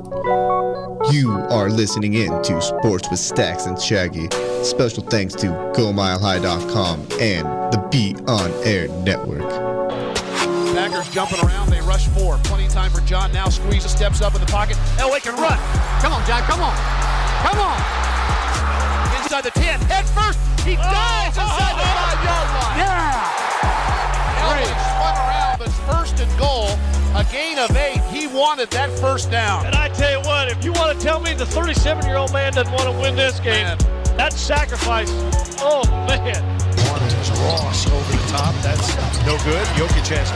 You are listening in to Sports with Staxxx and Shaggy. Special thanks to GoMileHigh.com and the Be On Air Network. Packers jumping around, they rush four. Plenty of time for John, now squeezes, steps up in the pocket. Elway can run. Come on, John, come on. Come on. Inside the 10, head first. He dives inside the 5-yard line. Yeah. Elway spun around, but first and goal. A gain of 8. He wanted that first down. And I tell you what, if you want to tell me the 37-year-old man doesn't want to win this game, that's sacrifice. Oh, man. Wanted Ross over the top. That's no good. Jokic has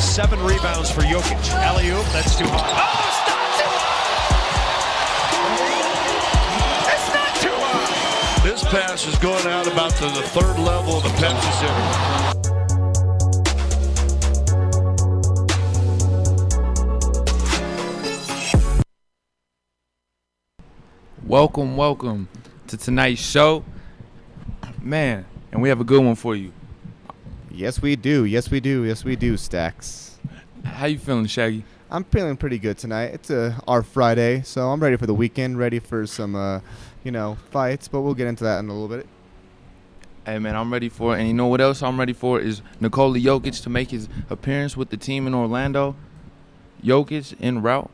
7 rebounds for Jokic. Alley-oop, that's too high. Oh, it's not too high. This pass is going out about to the third level of the Pepsi Center. Welcome to tonight's show, man, and we have a good one for you. Yes, we do, Staxxx. How you feeling, Shaggy? I'm feeling pretty good tonight. It's our Friday, so I'm ready for the weekend, ready for some, fights, but we'll get into that in a little bit. Hey, man, I'm ready for it, and you know what else I'm ready for is Nikola Jokic to make his appearance with the team in Orlando. Jokic en route.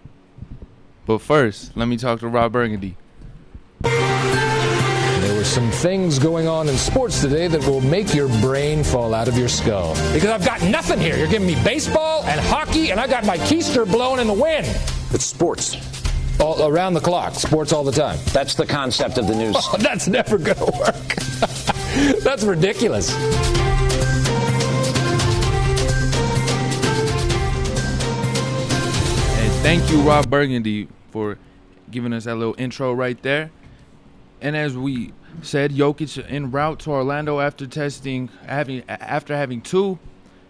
But first, let me talk to Rob Burgundy. There were some things going on in sports today that will make your brain fall out of your skull. Because I've got nothing here. You're giving me baseball and hockey, and I got my keister blown in the wind. It's sports. All around the clock. Sports all the time. That's the concept of the news. Oh, that's never going to work. That's ridiculous. And thank you, Rob Burgundy, for giving us that little intro right there. And as we said, Jokic en route to Orlando after having two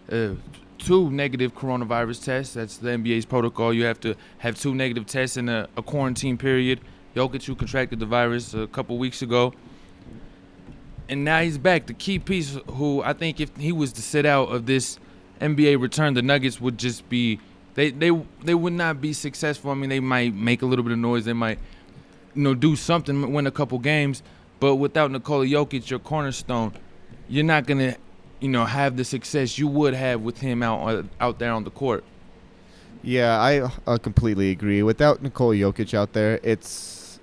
negative coronavirus tests. That's the NBA's protocol. You have to have 2 negative tests in a quarantine period. Jokic, who contracted the virus a couple weeks ago, and now he's back. The key piece, who I think if he was to sit out of this NBA return, the Nuggets would just be they would not be successful. I mean, they might make a little bit of noise. They might do something, win a couple games, but without Nikola Jokic, your cornerstone, you're not gonna, have the success you would have with him out there on the court. Yeah, I completely agree. Without Nikola Jokic out there, that's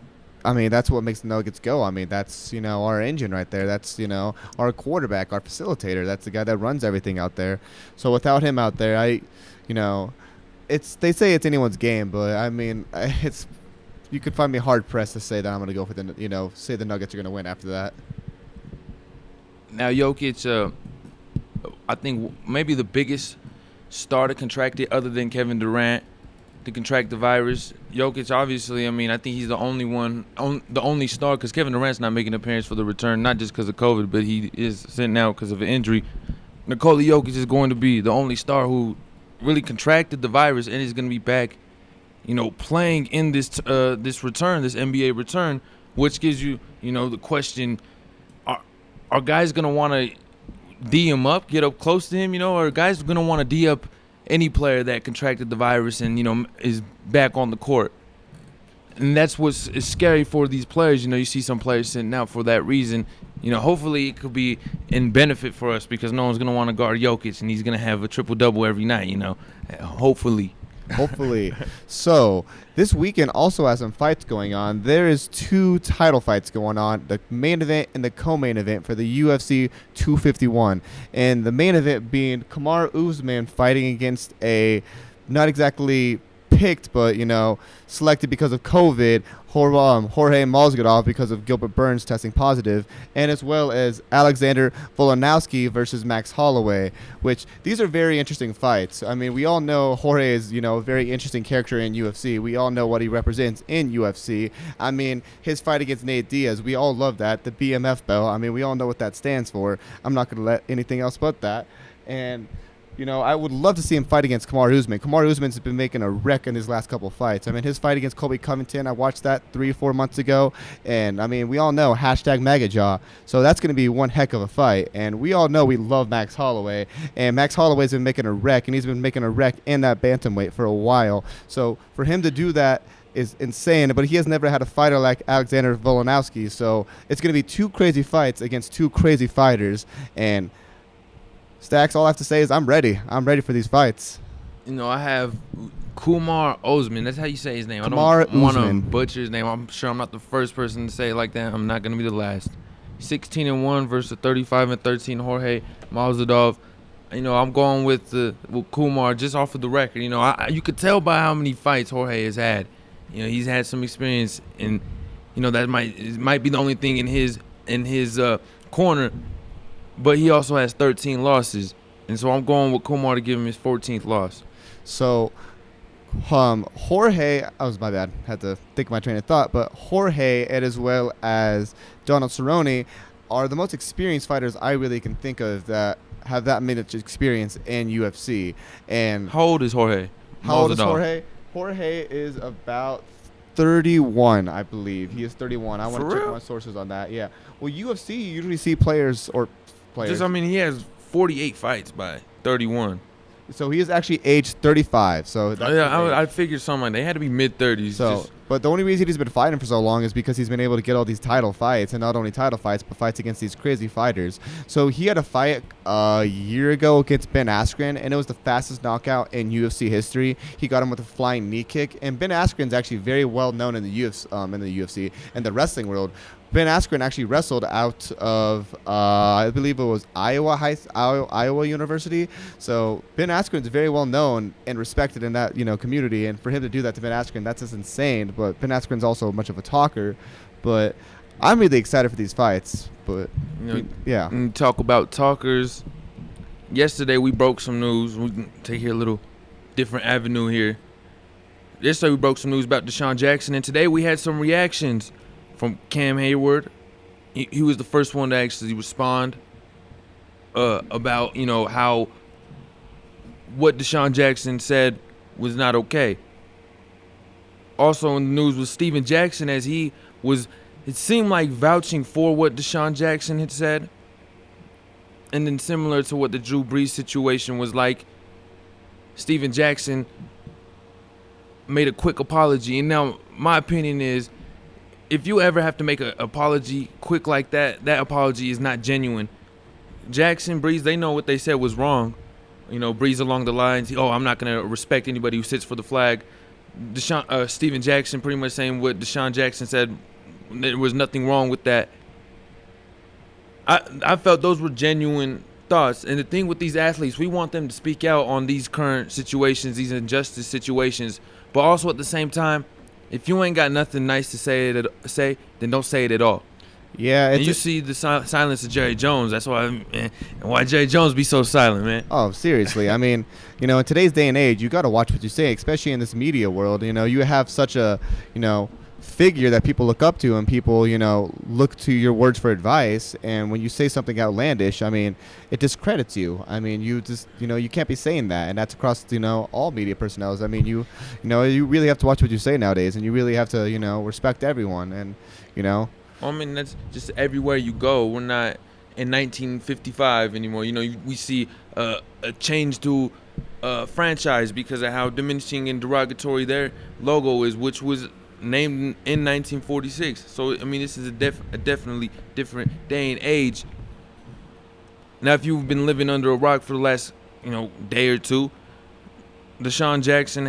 what makes the Nuggets go. I mean, that's, our engine right there. That's, our quarterback, our facilitator. That's the guy that runs everything out there. So without him out there, they say it's anyone's game, but I mean, you could find me hard pressed to say that I'm going to go for say the Nuggets are going to win after that. Now, Jokic, I think maybe the biggest star to contract it, other than Kevin Durant, to contract the virus. Jokic, obviously, I think he's the only star, because Kevin Durant's not making an appearance for the return, not just because of COVID, but he is sitting out because of an injury. Nikola Jokic is going to be the only star who really contracted the virus and is going to be back, playing in this return, this NBA return, which gives you, the question, are guys going to want to D him up, get up close to him, or are guys going to want to D up any player that contracted the virus and, is back on the court? And that's what's is scary for these players. You see some players sitting out for that reason. Hopefully it could be in benefit for us, because no one's going to want to guard Jokic, and he's going to have a triple-double every night, Hopefully. So this weekend also has some fights going on. There is 2 title fights going on, the main event and the co-main event for the UFC 251. And the main event being Kamaru Usman fighting against a not exactly picked, but selected because of COVID, Jorge Masvidal because of Gilbert Burns testing positive, and as well as Alexander Volkanovski versus Max Holloway, which these are very interesting fights. I mean, we all know Jorge is, a very interesting character in UFC. We all know what he represents in UFC. I mean, his fight against Nate Diaz, we all love that. The BMF belt, we all know what that stands for. I'm not going to let anything else but that. And I would love to see him fight against Kamaru Usman. Kamaru Usman's been making a wreck in his last couple of fights. I mean, his fight against Colby Covington, I watched that 3 or 4 months ago. And, I mean, we all know, #MAGAJaw. So that's going to be one heck of a fight. And we all know we love Max Holloway. And Max Holloway's been making a wreck, and he's been making a wreck in that bantamweight for a while. So for him to do that is insane, but he has never had a fighter like Alexander Volkanovski. So it's going to be 2 crazy fights against 2 crazy fighters. And Staxxx, all I have to say is I'm ready. I'm ready for these fights. I have Kumar Usman. That's how you say his name. Kumar I don't want to Usman. butcher his name. I'm sure I'm not the first person to say it like that. I'm not going to be the last. 16-1 versus 35-13 Jorge Masvidal. I'm going with Kumar just off of the record. You could tell by how many fights Jorge has had. He's had some experience, and that might be the only thing in his corner. But he also has 13 losses, and so I'm going with Kumar to give him his 14th loss. So, Jorge, my bad, had to think my train of thought, but Jorge, and as well as Donald Cerrone, are the most experienced fighters I really can think of that have that much experience in UFC. And how old is Jorge? How old is Jorge? Jorge is about 31, I believe. He is 31. I want to check my sources on that. Yeah. Well, UFC, you usually see players. He has 48 fights by 31. So he is actually aged 35. So I figured something like that. They had to be mid-30s. So, but the only reason he's been fighting for so long is because he's been able to get all these title fights, and not only title fights, but fights against these crazy fighters. So he had a fight a year ago against Ben Askren, and it was the fastest knockout in UFC history. He got him with a flying knee kick, and Ben Askren's actually very well known in the UFC and the wrestling world. Ben Askren actually wrestled out of, I believe it was Iowa University. So Ben Askren's very well known and respected in that community, and for him to do that to Ben Askren, that's just insane. But Ben Askren's also much of a talker. But I'm really excited for these fights. But yeah, and talk about talkers. Yesterday we broke some news. We can take here a little different avenue here. Yesterday we broke some news about Deshaun Jackson, and today we had some reactions from Cam Hayward. He was the first one to actually respond about, how what Deshaun Jackson said was not okay. Also in the news was Steven Jackson, as it seemed like vouching for what Deshaun Jackson had said. And then similar to what the Drew Brees situation was like, Steven Jackson made a quick apology. And now my opinion is, if you ever have to make an apology quick like that, that apology is not genuine. Jackson, Brees, they know what they said was wrong. Brees along the lines, I'm not going to respect anybody who sits for the flag. Steven Jackson pretty much saying what Deshaun Jackson said, there was nothing wrong with that. I felt those were genuine thoughts. And the thing with these athletes, we want them to speak out on these current situations, these injustice situations, but also at the same time, if you ain't got nothing nice to say, then don't say it at all. Yeah, and you see the silence of Jerry Jones. That's why, why Jerry Jones be so silent, man. Oh, seriously. I mean, in today's day and age, you got to watch what you say, especially in this media world. You have such a, figure that people look up to, and people, look to your words for advice. And when you say something outlandish, I mean, it discredits you. I mean, you just, you can't be saying that, and that's across, all media personnel. I mean, you really have to watch what you say nowadays, and you really have to, respect everyone, and, I mean, that's just everywhere you go. We're not in 1955 anymore. We see a change to franchise because of how diminishing and derogatory their logo is, which was named in 1946. So, I mean, this is a definitely different day and age. Now, if you've been living under a rock for the last, day or two, Deshaun Jackson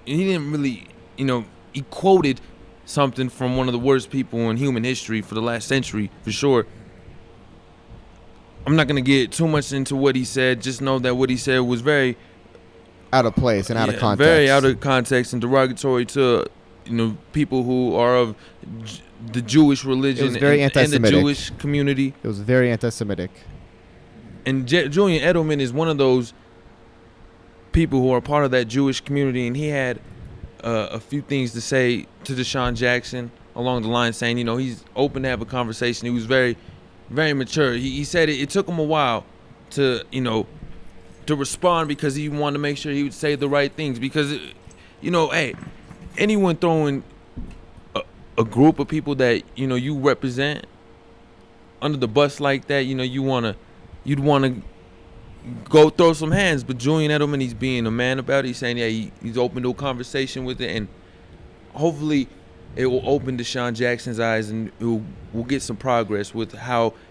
he didn't really, he quoted something from one of the worst people in human history for the last century, for sure. I'm not going to get too much into what he said. Just know that what he said was very out of place and out of context. Very out of context and derogatory to, people who are of the Jewish religion. It was very anti-Semitic. And the Jewish community. It was very anti-Semitic. And Julian Edelman is one of those people who are part of that Jewish community, and he had a few things to say to Deshaun Jackson along the line, saying, he's open to have a conversation. He was very, very mature. He said it took him a while to, to respond because he wanted to make sure he would say the right things. Because, hey, anyone throwing a group of people that, you represent under the bus like that, you'd want to go throw some hands. But Julian Edelman, he's being a man about it. He's saying, he's open to a conversation with it, and hopefully it will open Deshaun Jackson's eyes, and we'll get some progress with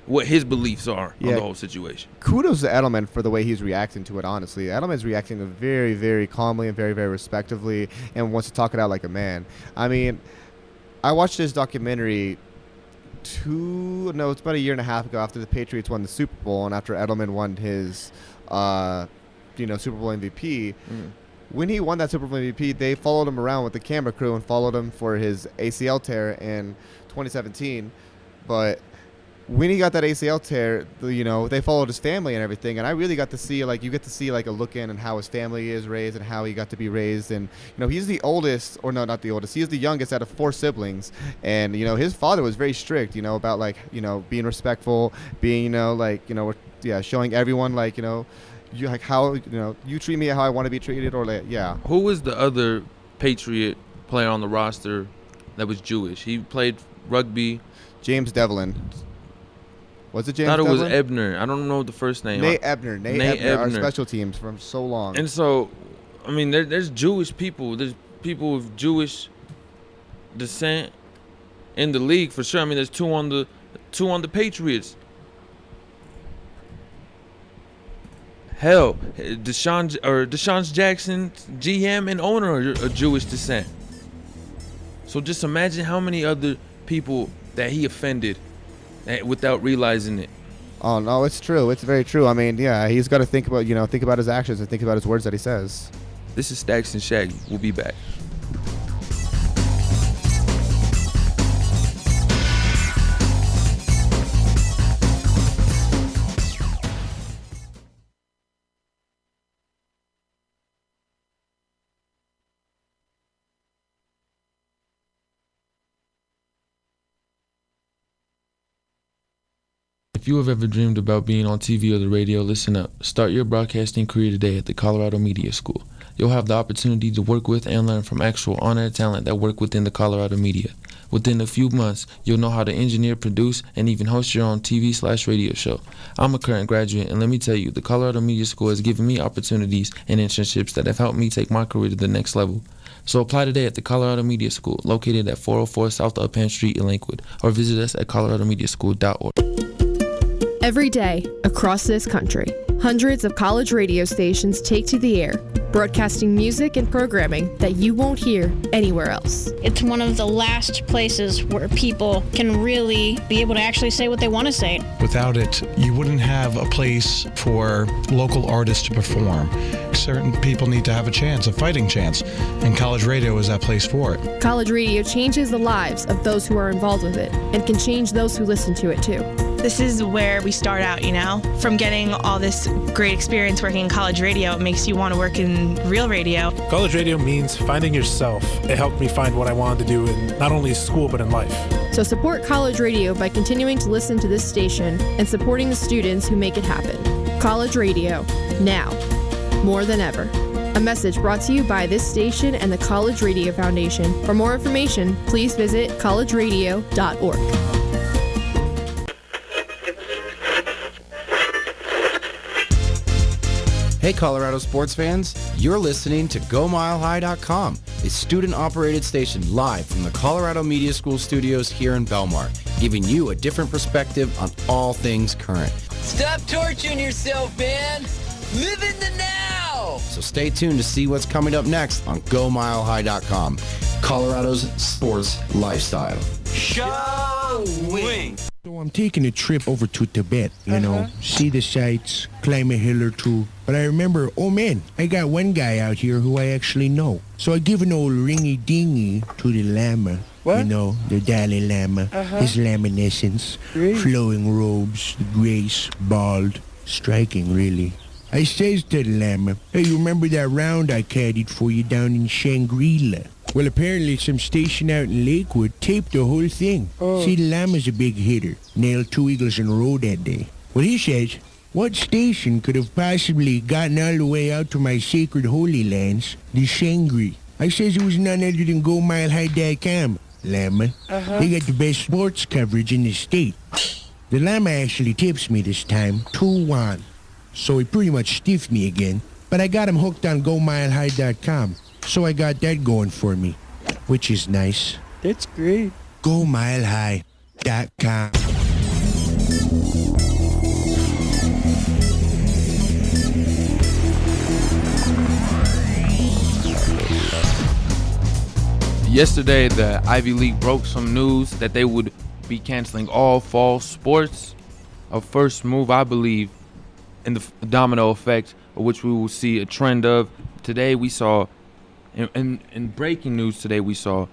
what his beliefs are on the whole situation. Kudos to Edelman for the way he's reacting to it, honestly. Edelman's reacting very, very calmly and very, very respectively, and wants to talk it out like a man. I mean, I watched this documentary it's about a year and a half ago after the Patriots won the Super Bowl and after Edelman won his Super Bowl MVP. When he won that Super Bowl MVP, they followed him around with the camera crew and followed him for his ACL tear in 2017. But when he got that ACL tear, they followed his family and everything. And I really got to see, you get to see, a look in and how his family is raised and how he got to be raised. And, he's the oldest, or no, not the oldest. He is the youngest out of 4 siblings. And, his father was very strict, about, being respectful, being, showing everyone, how you treat me how I want to be treated, or Who was the other Patriot player on the roster that was Jewish? He played rugby. James Devlin. Was it James Devlin? I thought it was Devlin? Ebner. I don't know the first name. Nate Ebner. Our special teams from so long. And so, I mean, there's Jewish people. There's people of Jewish descent in the league for sure. I mean, there's two on the Patriots. Hell, Deshaun Jackson, GM and owner are Jewish descent. So just imagine how many other people that he offended without realizing it. Oh no, it's true. It's very true. I mean, he's got to think about his actions and think about his words that he says. This is Staxxx and Shaggy. We'll be back. If you have ever dreamed about being on TV or the radio, listen up. Start your broadcasting career today at the Colorado Media School. You'll have the opportunity to work with and learn from actual on-air talent that work within the Colorado media. Within a few months, you'll know how to engineer, produce, and even host your own TV/radio show. I'm a current graduate, and let me tell you, the Colorado Media School has given me opportunities and internships that have helped me take my career to the next level. So apply today at the Colorado Media School, located at 404 South Uppan Street in Lakewood, or visit us at coloradomediaschool.org. Every day, across this country, hundreds of college radio stations take to the air, broadcasting music and programming that you won't hear anywhere else. It's one of the last places where people can really be able to actually say what they want to say. Without it, you wouldn't have a place for local artists to perform. Certain people need to have a fighting chance, and college radio is that place for it. College radio changes the lives of those who are involved with it, and can change those who listen to it too. This is where we start out, From getting all this great experience working in college radio, it makes you want to work in real radio. College radio means finding yourself. It helped me find what I wanted to do in not only school, but in life. So support college radio by continuing to listen to this station and supporting the students who make it happen. College radio, now, more than ever. A message brought to you by this station and the College Radio Foundation. For more information, please visit collegeradio.org. Hey Colorado sports fans, you're listening to GoMileHigh.com, a student-operated station live from the Colorado Media School studios here in Belmar, giving you a different perspective on all things current. Stop torturing yourself, man! Live in the now! So stay tuned to see what's coming up next on GoMileHigh.com, Colorado's sports lifestyle. Showing! So I'm taking a trip over to Tibet, see the sights, climb a hill or two. But I remember, oh man, I got one guy out here who I actually know. So I give an old ringy-dingy to the Lama. What? The Dalai Lama, his laminescence, flowing robes, the grace, bald, striking really. I says to the Lama, hey, you remember that round I caddied for you down in Shangri-La? Well, apparently some station out in Lakewood taped the whole thing. See, the Lama's a big hitter. Nailed 2 eagles in a row that day. Well, he says, What station could have possibly gotten all the way out to my sacred holy lands, the Shangri? I says it was none other than GoMileHigh.com, Llama. They got the best sports coverage in the state. The Llama actually tips me this time, 2-1. So he pretty much stiffed me again, but I got him hooked on GoMileHigh.com, so I got that going for me, which is nice. That's great. GoMileHigh.com. Yesterday, the Ivy League broke some news that they would be canceling all fall sports. A first move, I believe, in the domino effect, of which we will see a trend of. Today we saw, in breaking news today, we saw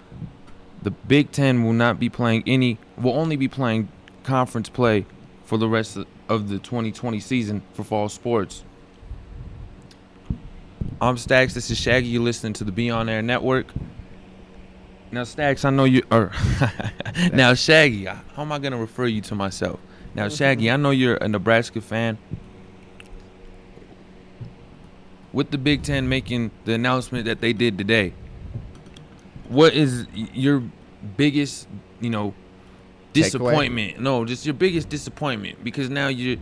the Big Ten will only be playing conference play for the rest of the 2020 season for fall sports. I'm Staxxx, this is Shaggy, you're listening to the Be On Air Network. Now, Staxxx, I know you are. Now, Shaggy, how am I going to refer you to myself? Now, Shaggy, I know you're a Nebraska fan. With the Big Ten making the announcement that they did today, what is your biggest, disappointment? No, just your biggest disappointment, because now you're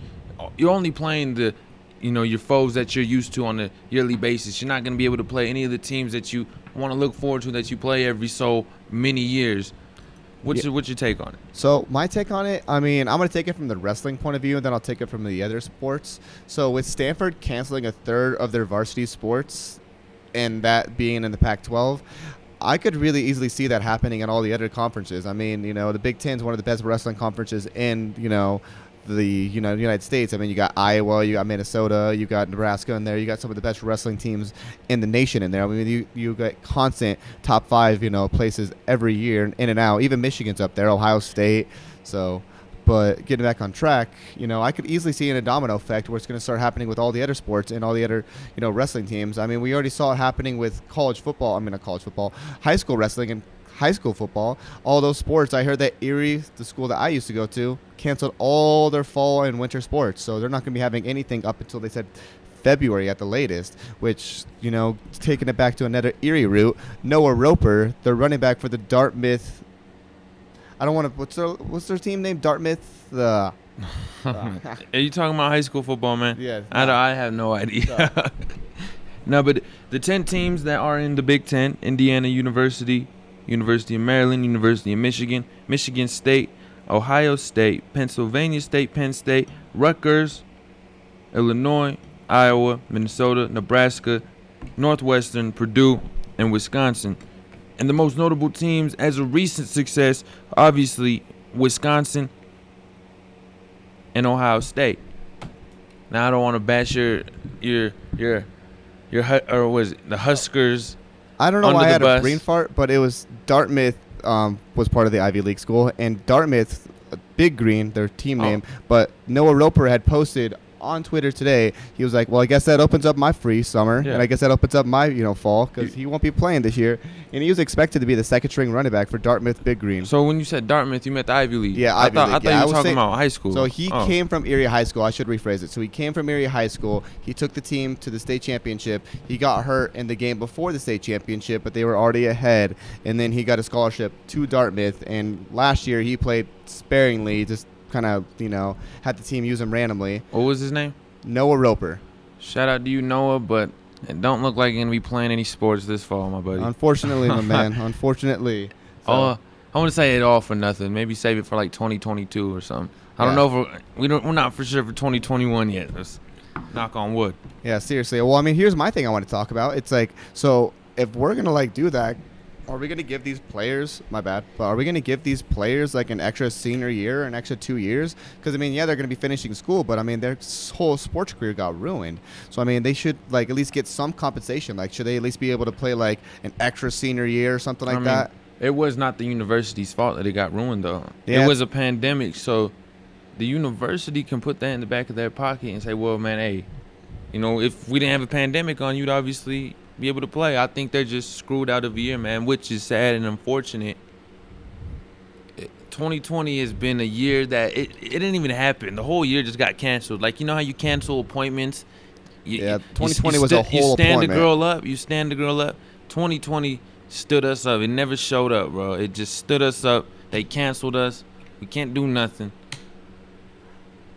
only playing the, your foes that you're used to on a yearly basis. You're not going to be able to play any of the teams that you want to look forward to, that you play every so many years. What's your take on it? So my take on it, I'm going to take it from the wrestling point of view, and then I'll take it from the other sports. So with Stanford canceling a third of their varsity sports, and that being in the Pac-12, I could really easily see that happening in all the other conferences. The Big Ten is one of the best wrestling conferences in, the United States. You got Iowa, you got Minnesota, you got Nebraska in there. You got some of the best wrestling teams in the nation in there. You get constant top 5, places every year in and out. Even Michigan's up there, Ohio State. So, but getting back on track, I could easily see a domino effect where it's going to start happening with all the other sports and all the other, wrestling teams. We already saw it happening with high school wrestling and high school football, all those sports. I heard that Erie, the school that I used to go to, canceled all their fall and winter sports. So they're not going to be having anything up until, they said, February at the latest, which, taking it back to another Erie route, Noah Roper, the running back for the Dartmouth, what's their team name? Dartmouth? Are you talking about high school football, man? Yeah. I have no idea. No, but the 10 teams that are in the Big Ten: Indiana University, University of Maryland, University of Michigan, Michigan State, Ohio State, Pennsylvania State, Penn State, Rutgers, Illinois, Iowa, Minnesota, Nebraska, Northwestern, Purdue, and Wisconsin. And the most notable teams as a recent success, obviously, Wisconsin and Ohio State. Now, I don't want to bash the Huskers. I don't know why I had a brain fart, but it was Dartmouth was part of the Ivy League school, and Dartmouth, Big Green, their team name, but Noah Roper had posted on Twitter today, he was like, well, I guess that opens up my free summer, and I guess that opens up my fall, because he won't be playing this year, and he was expected to be the second string running back for Dartmouth Big Green. So when you said Dartmouth, you meant the Ivy League? Yeah, Ivy League. I thought you were talking about high school. So he came from Erie High School. I should rephrase it. So he came from Erie High School. He took the team to the state championship. He got hurt in the game before the state championship, but they were already ahead, and then he got a scholarship to Dartmouth, and last year he played sparingly, just kind of, had the team use him randomly. What was his name? Noah Roper. Shout out to you, Noah, but it don't look like you're going to be playing any sports this fall, my buddy. Unfortunately, my man. Unfortunately. So. I want to say it all for nothing. Maybe save it for like 2022 or something. I don't know if we're not for sure for 2021 yet. Let's knock on wood. Yeah, seriously. Well, here's my thing I want to talk about. It's like, so if we're going to do that, are we going to give these players, are we going to give these players like an extra senior year, an extra 2 years? Because, they're going to be finishing school, but, their whole sports career got ruined. So, they should, at least get some compensation. Should they at least be able to play, an extra senior year or something like that? It was not the university's fault that it got ruined, though. Yeah. It was a pandemic, so the university can put that in the back of their pocket and say, well, man, hey, if we didn't have a pandemic on, you'd obviously be able to play. I think they're just screwed out of a year, man, which is sad and unfortunate 2020 has been a year that it didn't even happen. The whole year just got canceled. Like, you know how you cancel appointments? 2020 was a whole appointment. You stand the girl up. 2020 stood us up. It never showed up, bro. It just stood us up. They canceled us. We can't do nothing.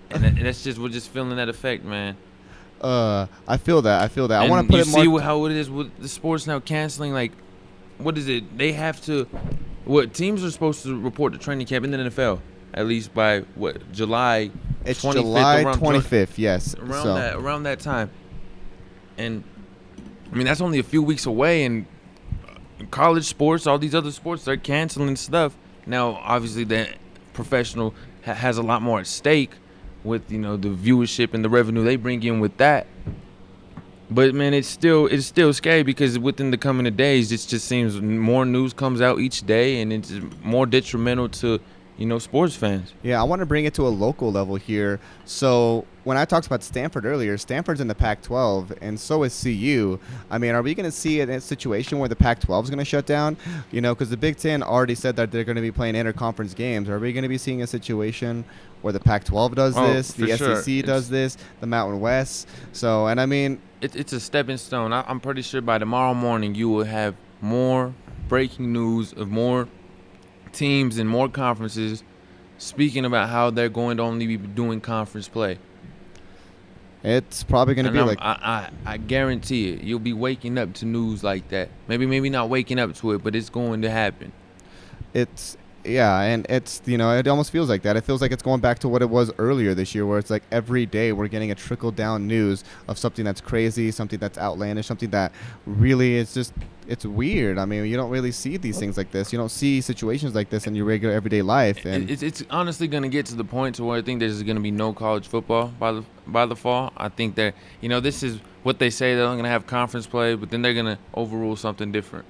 And that's just, we're just feeling that effect, man. I feel that. And I want to put it more. You see how it is with the sports now canceling. Like, what is it? They have to. What teams are supposed to report to training camp in the NFL at least by what, July? It's 25th, July 25th. Yes. Around that time. And I mean, that's only a few weeks away. And college sports, all these other sports, they're canceling stuff now. Obviously, the professional has a lot more at stake with, you know, the viewership and the revenue they bring in with that. But man, it's still scary because within the coming days, it just seems more news comes out each day, and it's more detrimental to, you know, sports fans. Yeah, I want to bring it to a local level here. So when I talked about Stanford earlier, Stanford's in the Pac-12, and so is CU. I mean, are we going to see a situation where the Pac-12 is going to shut down? You know, because the Big Ten already said that they're going to be playing interconference games. Are we going to be seeing a situation where the Pac-12 does this, the SEC does this, the Mountain West? So, and I mean, it's a stepping stone. I'm pretty sure by tomorrow morning you will have more breaking news of more teams and more conferences speaking about how they're going to only be doing conference play. It's probably going to be like, I guarantee it. You'll be waking up to news like that. Maybe not waking up to it, but it's going to happen. Yeah, and it's, you know, it almost feels like that. It feels like it's going back to what it was earlier this year, where it's like every day we're getting a trickle-down news of something that's crazy, something that's outlandish, something that really is just, it's weird. I mean, you don't really see these things like this. You don't see situations like this in your regular everyday life. And it's honestly going to get to the point to where I think there's going to be no college football by the fall. I think that, you know, this is what they say. They're going to have conference play, but then they're going to overrule something different.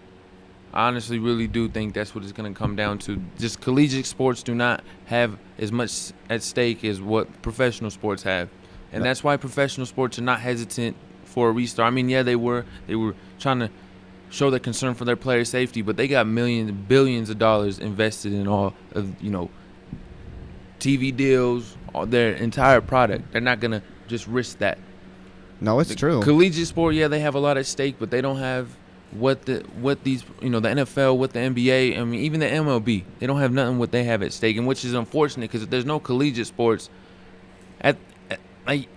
I honestly really do think that's what it's going to come down to. Just collegiate sports do not have as much at stake as what professional sports have. And that's why professional sports are not hesitant for a restart. I mean, yeah, they were trying to show their concern for their player safety, but they got billions of dollars invested in all of, you know, TV deals, all their entire product. They're not going to just risk that. No, it's true. Collegiate sport, yeah, they have a lot at stake, but they don't have what these, you know, the NFL, what the NBA, I mean, even the MLB, they don't have nothing what they have at stake, and which is unfortunate because if there's no collegiate sports, like,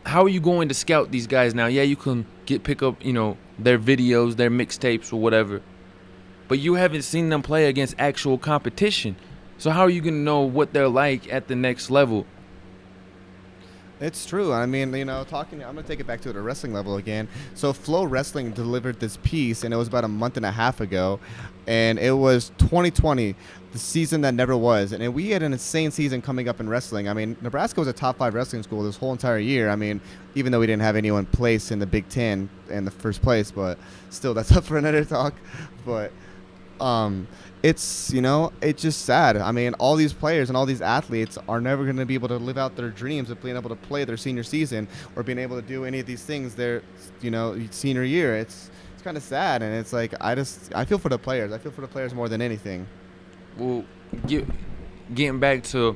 how are you going to scout these guys now? Yeah, you can pick up, you know, their videos, their mixtapes or whatever, but you haven't seen them play against actual competition. So how are you going to know what they're like at the next level? It's true. I mean, you know, I'm going to take it back to the wrestling level again. So Flow Wrestling delivered this piece, and it was about a month and a half ago, and it was 2020, the season that never was. And we had an insane season coming up in wrestling. I mean, Nebraska was a top 5 wrestling school this whole entire year. I mean, even though we didn't have anyone placed in the Big Ten in the first place, but still, that's up for another talk. But it's, you know, it's just sad. I mean, all these players and all these athletes are never going to be able to live out their dreams of being able to play their senior season or being able to do any of these things their, you know, senior year. It's kind of sad, and it's like I feel for the players. I feel for the players more than anything. Well, getting back to,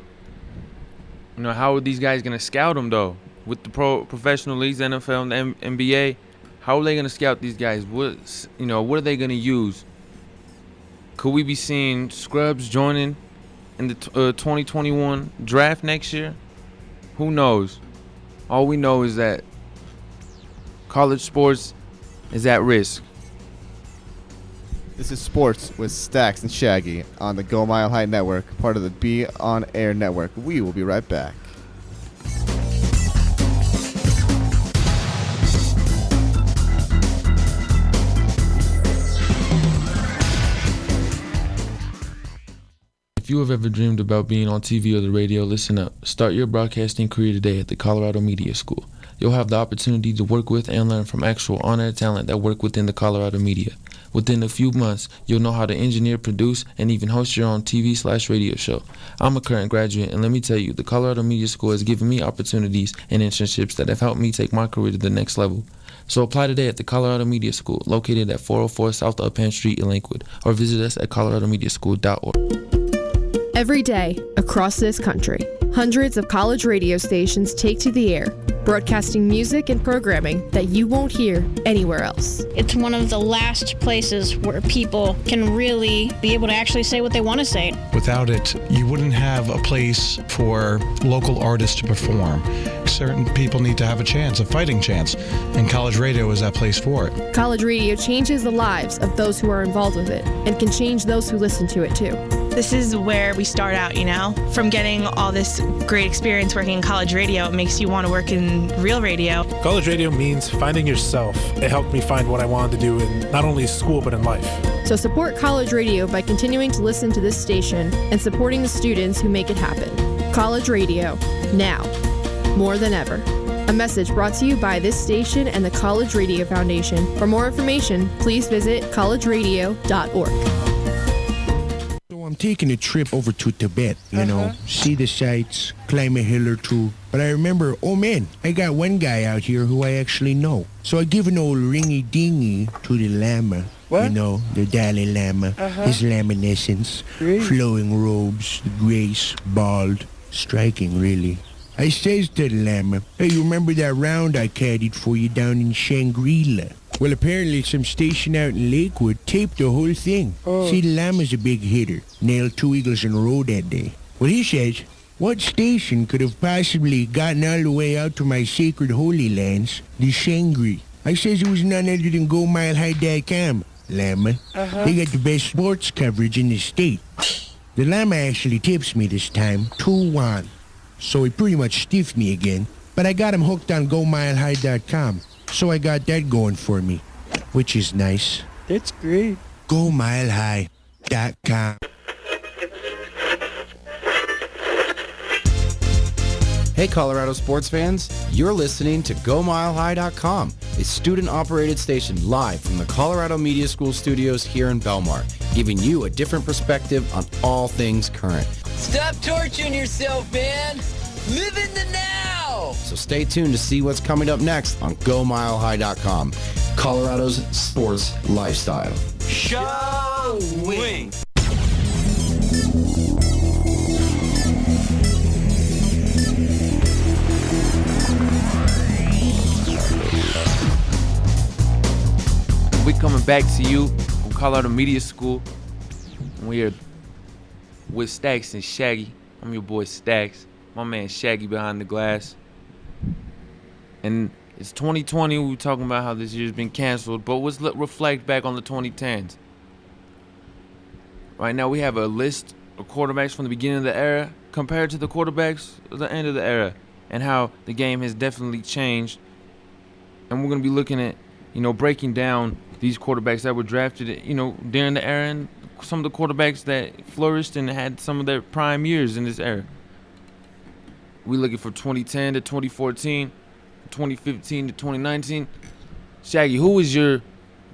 you know, how are these guys going to scout them though with the professional leagues, NFL and the NBA? How are they going to scout these guys? What are they going to use? Could we be seeing scrubs joining in the 2021 draft next year? Who knows? All we know is that college sports is at risk. This is Sports with Staxxx and Shaggy on the Go Mile High Network, part of the Be On Air Network. We will be right back. If you have ever dreamed about being on TV or the radio, listen up. Start your broadcasting career today at the Colorado Media School. You'll have the opportunity to work with and learn from actual on-air talent that work within the Colorado media. Within a few months, you'll know how to engineer, produce, and even host your own TV/radio show. I'm a current graduate, and let me tell you, the Colorado Media School has given me opportunities and internships that have helped me take my career to the next level. So apply today at the Colorado Media School, located at 404 South Uppan Street in Lakewood, or visit us at coloradomediaschool.org. Every day, across this country, hundreds of college radio stations take to the air, broadcasting music and programming that you won't hear anywhere else. It's one of the last places where people can really be able to actually say what they want to say. Without it, you wouldn't have a place for local artists to perform. Certain people need to have a chance, a fighting chance, and college radio is that place for it. College radio changes the lives of those who are involved with it and can change those who listen to it too. This is where we start out, from getting all this great experience working in college radio. It makes you want to work in real radio. College radio means finding yourself. It helped me find what I wanted to do in not only school but in life. So support college radio by continuing to listen to this station and supporting the students who make it happen. College radio, now, more than ever. A message brought to you by this station and the College Radio Foundation. For more information, please visit collegeradio.org. I'm taking a trip over to Tibet, see the sights, climb a hill or two. But I remember, oh man, I got one guy out here who I actually know. So I give an old ringy-dingy to the Lama. What? The Dalai Lama, his laminescence, flowing robes, the grace, bald, striking really. I says to the Lama, hey, you remember that round I caddied for you down in Shangri-La? Well, apparently some station out in Lakewood taped the whole thing. See, the Lama's a big hitter. Nailed 2 eagles in a row that day. Well, he says, what station could have possibly gotten all the way out to my sacred holy lands, the Shangri? I says it was none other than GoMileHigh.com, Lama. They got the best sports coverage in the state. The Lama actually tips me this time, 2-1. So he pretty much stiffed me again. But I got him hooked on GoMileHigh.com. So I got that going for me, which is nice. That's great. GoMileHigh.com. Hey Colorado sports fans, you're listening to GoMileHigh.com, a student-operated station live from the Colorado Media School studios here in Belmar, giving you a different perspective on all things current. Stop torturing yourself, man. Live in the now. So stay tuned to see what's coming up next on GoMileHigh.com, Colorado's sports lifestyle. Showing. We coming back to you from Colorado Media School. We're with Staxxx and Shaggy. I'm your boy Staxxx. My man Shaggy behind the glass. And it's 2020. We were talking about how this year's been canceled, but let's reflect back on the 2010s. Right now we have a list of quarterbacks from the beginning of the era compared to the quarterbacks at the end of the era, and how the game has definitely changed. And we're going to be looking at, breaking down these quarterbacks that were drafted, during the era, and some of the quarterbacks that flourished and had some of their prime years in this era. We're looking for 2010 to 2014, 2015 to 2019. Shaggy, who was your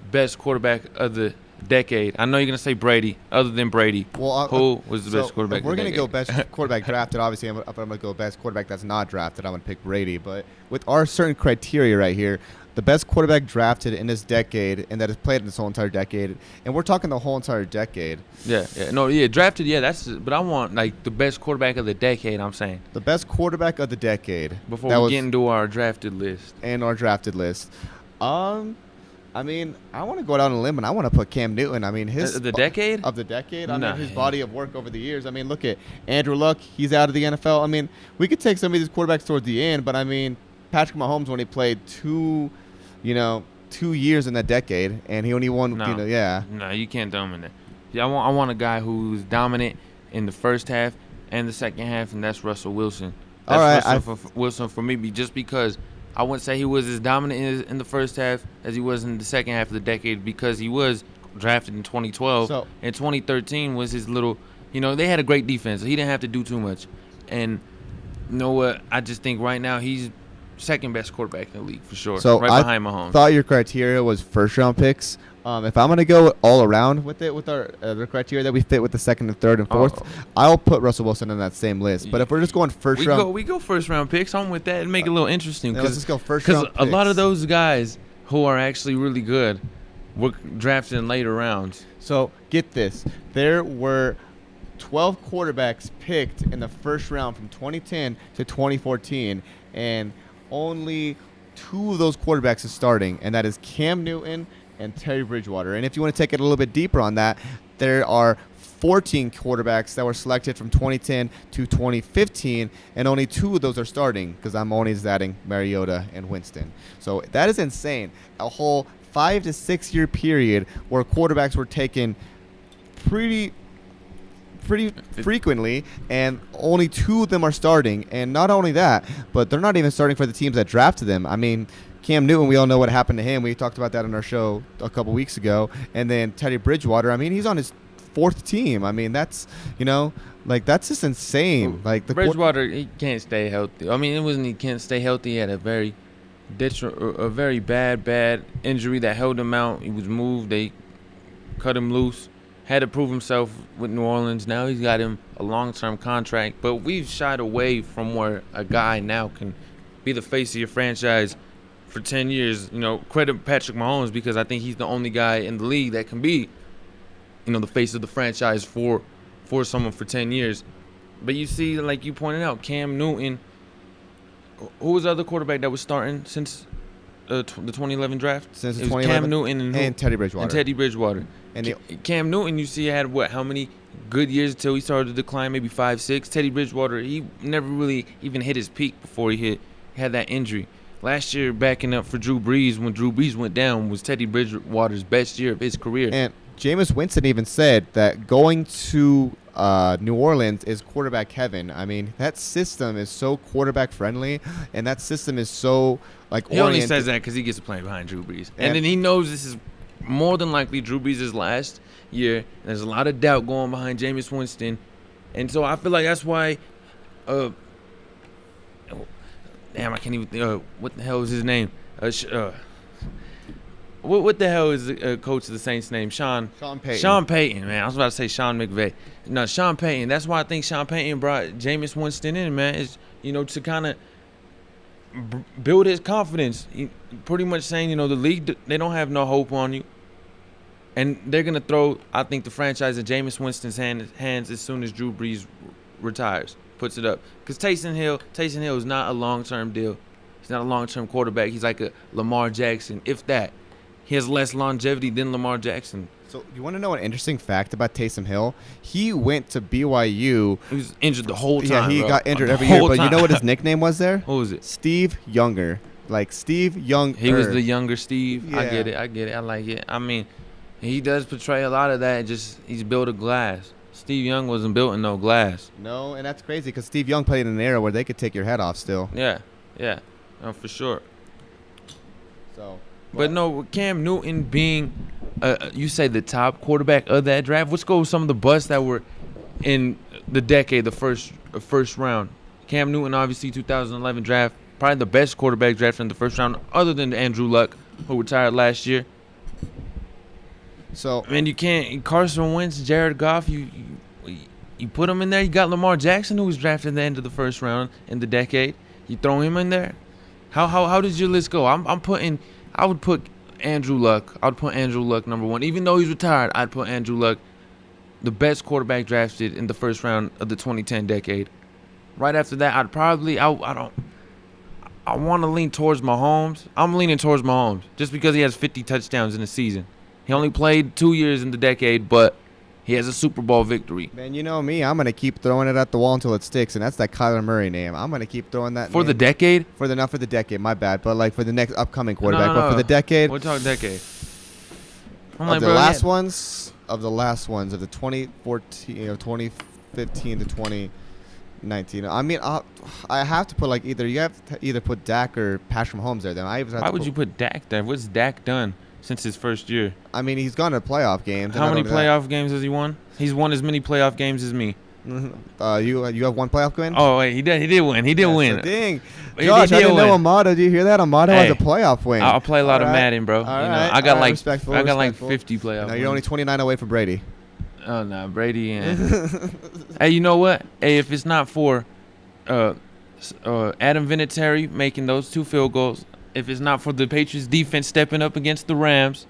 best quarterback of the decade? I know you're going to say Brady. Other than Brady, who was the best quarterback? If we're going to go best quarterback drafted, obviously, if I'm going to go best quarterback that's not drafted, I'm going to pick Brady. But with our certain criteria right here, the best quarterback drafted in this decade and that has played in this whole entire decade, and we're talking the whole entire decade. Drafted, but I want the best quarterback of the decade. I'm saying the best quarterback of the decade before we get into our drafted list. I want to go down on a limb and I want to put Cam Newton. His the decade of the decade. His body of work over the years. Look at Andrew Luck. He's out of the NFL. We could take some of these quarterbacks towards the end, but Patrick Mahomes, when he played 2 years in that decade, and he only won. No, you can't dominate. Yeah, I want a guy who's dominant in the first half and the second half, and that's Russell Wilson. Wilson for me, just because I wouldn't say he was as dominant in the first half as he was in the second half of the decade, because he was drafted in 2012. And 2013 was his little, they had a great defense. So he didn't have to do too much. And you know what? I just think right now he's second best quarterback in the league for sure. So right behind Mahomes. I thought your criteria was first round picks. If I'm going to go all around with it, with our the criteria that we fit with the second and third and fourth, I'll put Russell Wilson in that same list. But if we're just going first round, we go first round picks. I'm with that and make it a little interesting. Let's just go first round picks. Because a lot of those guys who are actually really good were drafted in later rounds. So get this: there were 12 quarterbacks picked in the first round from 2010 to 2014, and only 2 of those quarterbacks is starting, and that is Cam Newton and Teddy Bridgewater. And if you want to take it a little bit deeper on that, there are 14 quarterbacks that were selected from 2010 to 2015, and only 2 of those are starting, because I'm only adding Mariota and Winston. So that is insane. A whole 5 to 6 year period where quarterbacks were taken pretty frequently, and only 2 of them are starting. And not only that, but they're not even starting for the teams that drafted them. I mean, Cam Newton, we all know what happened to him. We talked about that on our show a couple weeks ago. And then Teddy Bridgewater, I mean, he's on his 4th team. I mean, that's, that's just insane. Like the Bridgewater, he can't stay healthy. I mean, it wasn't he can't stay healthy. He had a very bad injury that held him out. He was moved. They cut him loose. Had to prove himself with New Orleans. Now he's got him a long-term contract. But we've shied away from where a guy now can be the face of your franchise for 10 years. Credit Patrick Mahomes, because I think he's the only guy in the league that can be the face of the franchise for someone for 10 years. But you see, like you pointed out, Cam Newton, who was the other quarterback that was starting since the 2011 draft? Since it was 2011, Cam Newton and Teddy Bridgewater. And Cam Newton, you see, had how many good years until he started to decline, maybe 5, 6. Teddy Bridgewater, he never really even hit his peak before he had that injury. Last year, backing up for Drew Brees, when Drew Brees went down, was Teddy Bridgewater's best year of his career. And Jameis Winston even said that going to New Orleans is quarterback heaven. I mean, that system is so quarterback friendly, and that system is so He only says that because he gets to play behind Drew Brees, and then he knows this is more than likely Drew Brees' last year. There's a lot of doubt going behind Jameis Winston, and so I feel like that's why. Damn, I can't even. What the hell is his name? What the hell is the coach of the Saints' name? Sean Payton. Sean Payton, man. I was about to say Sean McVay. No, Sean Payton. That's why I think Sean Payton brought Jameis Winston in, man. Is to kind of build his confidence. Pretty much saying, the league, they don't have no hope on you, and they're gonna throw, I think, the franchise in Jameis Winston's hands as soon as Drew Brees retires, puts it up. Because Taysom Hill is not a long-term deal. He's not a long-term quarterback. He's like a Lamar Jackson, if that. He has less longevity than Lamar Jackson. So you want to know an interesting fact about Taysom Hill? He went to BYU. He was injured the whole time. Yeah, he got injured every year. But you know what his nickname was there? What was it? Steve Younger. Like Steve Young. He was the younger Steve. Yeah. I get it. I like it. I mean, he does portray a lot of that. He's built of glass. Steve Young wasn't built in no glass. No, and that's crazy because Steve Young played in an era where they could take your head off still. Yeah, for sure. So. But no, Cam Newton being, you say the top quarterback of that draft. Let's go with some of the busts that were in the decade, the first round. Cam Newton, obviously, 2011 draft, probably the best quarterback draft in the first round, other than Andrew Luck, who retired last year. So, I mean, you can't. Carson Wentz, Jared Goff, you put him in there. You got Lamar Jackson, who was drafted at the end of the first round in the decade. You throw him in there. How does your list go? I would put Andrew Luck. I would put Andrew Luck number 1. Even though he's retired, I'd put Andrew Luck, the best quarterback drafted in the first round of the 2010 decade. Right after that, I want to lean towards Mahomes. I'm leaning towards Mahomes just because he has 50 touchdowns in a season. He only played 2 years in the decade, but he has a Super Bowl victory. Man, you know me. I'm going to keep throwing it at the wall until it sticks, and that's that Kyler Murray name. I'm going to keep throwing that For name. the decade? Not for the decade, my bad, but like for the next upcoming quarterback. No. But for the decade. We're talking decade. Of the last ones of the 2014, 2015 to 2019. I mean, I have to put you have to either put Dak or Patrick Mahomes there. Then Why would you put Dak there? What's Dak done since his first year? I mean, he's gone to playoff games. How many playoff games has he won? He's won as many playoff games as me. Mm-hmm. You have one playoff win? Oh wait, he did win. He did win. So dang, Josh, I didn't know Amato. Do you hear that? Amato has a playoff win. I'll play a lot of Madden, bro. I got like 50 playoff. No, you're only 29 away from Brady. Oh no, Brady and hey, you know what? Hey, if it's not for Adam Vinatieri making those 2 field goals, if it's not for the Patriots defense stepping up against the Rams,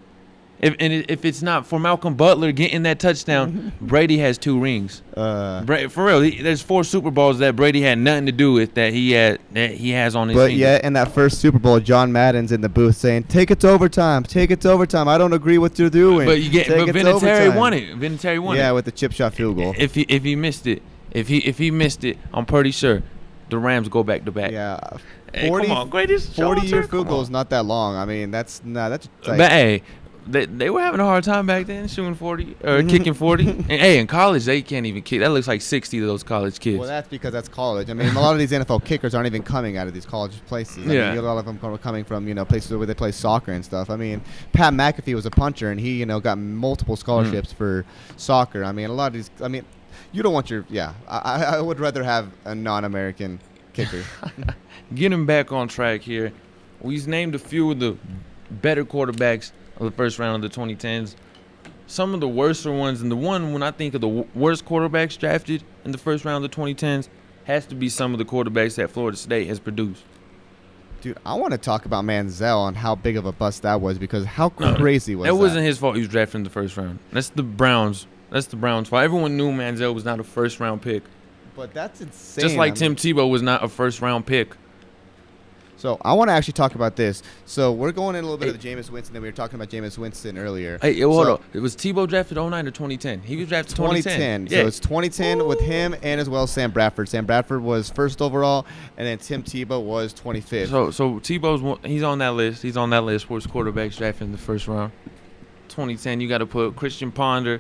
If it's not for Malcolm Butler getting that touchdown, Brady has 2 rings. For real, there's 4 Super Bowls that Brady had nothing to do with that he has on his But fingers. yeah, in that first Super Bowl, John Madden's in the booth saying, "Take it to overtime. Take it to overtime. I don't agree with what you're doing." But Vinatieri won it. Vinatieri won it. Yeah, with the chip shot field goal. If he missed it, if he missed it, I'm pretty sure the Rams go back to back. Yeah. 40, hey, come on, greatest 40-year field goal is not that long. I mean, that's like, but hey, they were having a hard time back then shooting 40 or kicking 40. And hey, in college they can't even kick. That looks like 60 to those college kids. Well, that's because that's college. I mean, a lot of these NFL kickers aren't even coming out of these college places. I mean, a lot of them are coming from places where they play soccer and stuff. I mean, Pat McAfee was a puncher and he got multiple scholarships for soccer. I mean, a lot of these. I mean, you don't want your I would rather have a non-American kicker. Getting back on track here, we've named a few of the better quarterbacks of the first round of the 2010s. Some of the worst ones, and the one when I think of the worst quarterbacks drafted in the first round of the 2010s has to be some of the quarterbacks that Florida State has produced. Dude, I want to talk about Manziel and how big of a bust that was because how crazy was that? It wasn't his fault he was drafted in the first round. That's the Browns' fault. Everyone knew Manziel was not a first-round pick. But that's insane. Just like Tim Tebow was not a first-round pick. So I want to actually talk about this. So we're going in a little bit of the Jameis Winston. We were talking about Jameis Winston earlier. Hey, hold on. It was Tebow drafted 2009 or 2010? He was drafted 2010. Yeah. So it's 2010 with him and as well as Sam Bradford. Sam Bradford was first overall, and then Tim Tebow was 25th. So he's on that list. He's on that list for quarterbacks drafted in the first round. 2010, you got to put Christian Ponder,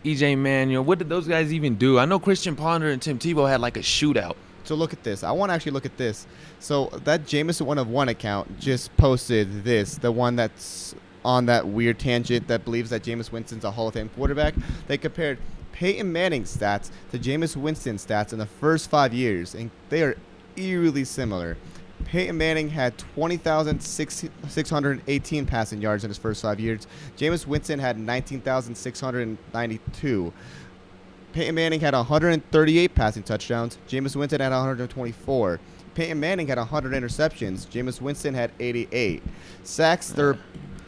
E.J. Manuel. What did those guys even do? I know Christian Ponder and Tim Tebow had like a shootout. So look at this. I want to actually look at this. So that Jameis 101 account just posted this, the one that's on that weird tangent that believes that Jameis Winston's a Hall of Fame quarterback. They compared Peyton Manning's stats to Jameis Winston's stats in the first 5 years, and they are eerily similar. Peyton Manning had 20,618 passing yards in his first 5 years. Jameis Winston had 19,692. Peyton Manning had 138 passing touchdowns. Jameis Winston had 124. Peyton Manning had 100 interceptions. Jameis Winston had 88. Sacks, Jameis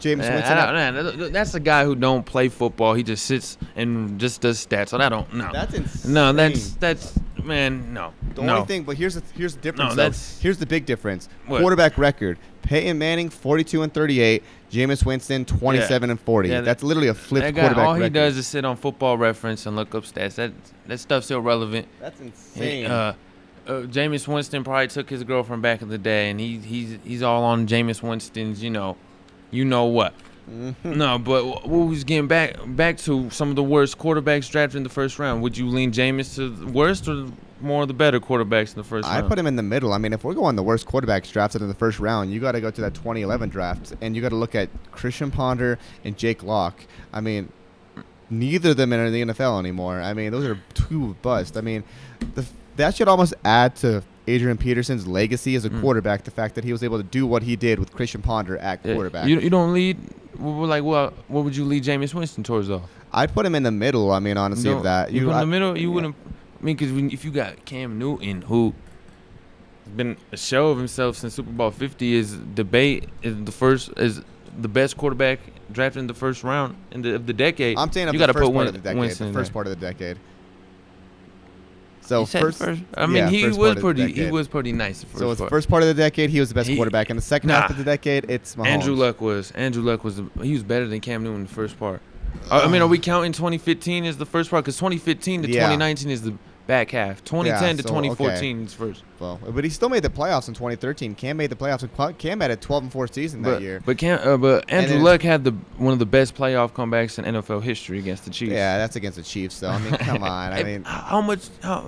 Winston. That's a guy who don't play football. He just sits and just does stats. So I don't know. That's insane. No, that's man. No. The only thing, but here's the difference. No, here's the big difference. What? Quarterback record: Peyton Manning 42-38. Jameis Winston 27-40. Yeah, that's literally a flipped that guy, quarterback all he record. does is sit on Football Reference and look up stats. That stuff's irrelevant. That's insane. Jameis Winston probably took his girlfriend back in the day, and he's all on Jameis Winston's, you know what. Mm-hmm. No, but what was getting back to some of the worst quarterbacks drafted in the first round. Would you lean Jameis to the worst or more of the better quarterbacks in the first round? I put him in the middle. I mean, if we're going the worst quarterbacks drafted in the first round, you got to go to that 2011 draft, and you got to look at Christian Ponder and Jake Locke. I mean, neither of them are in the NFL anymore. I mean, those are two busts. I mean, that should almost add to Adrian Peterson's legacy as a quarterback, the fact that he was able to do what he did with Christian Ponder at quarterback. You don't lead, like, what would you lead Jameis Winston towards, though? I'd put him in the middle, I mean, honestly, of that. You put him in the middle? You wouldn't. I mean, because if you got Cam Newton, who has been a show of himself since Super Bowl 50, is the best quarterback drafted in the first round of the decade. I'm saying you got to put Winston the first part of the decade. So he was pretty nice. So it's the first part of the decade, he was the best quarterback. In the second half of the decade, it's Mahomes. Andrew Luck was better than Cam Newton in the first part. I mean, are we counting 2015 as the first part? Because 2015 to 2019 is the back half. 2010 to 2014 is first. Well, but he still made the playoffs in 2013. Cam made the playoffs. Cam had a 12-4 season that year. But Andrew Luck had one of the best playoff comebacks in NFL history against the Chiefs. Yeah, that's against the Chiefs, though. I mean, come on. I mean, how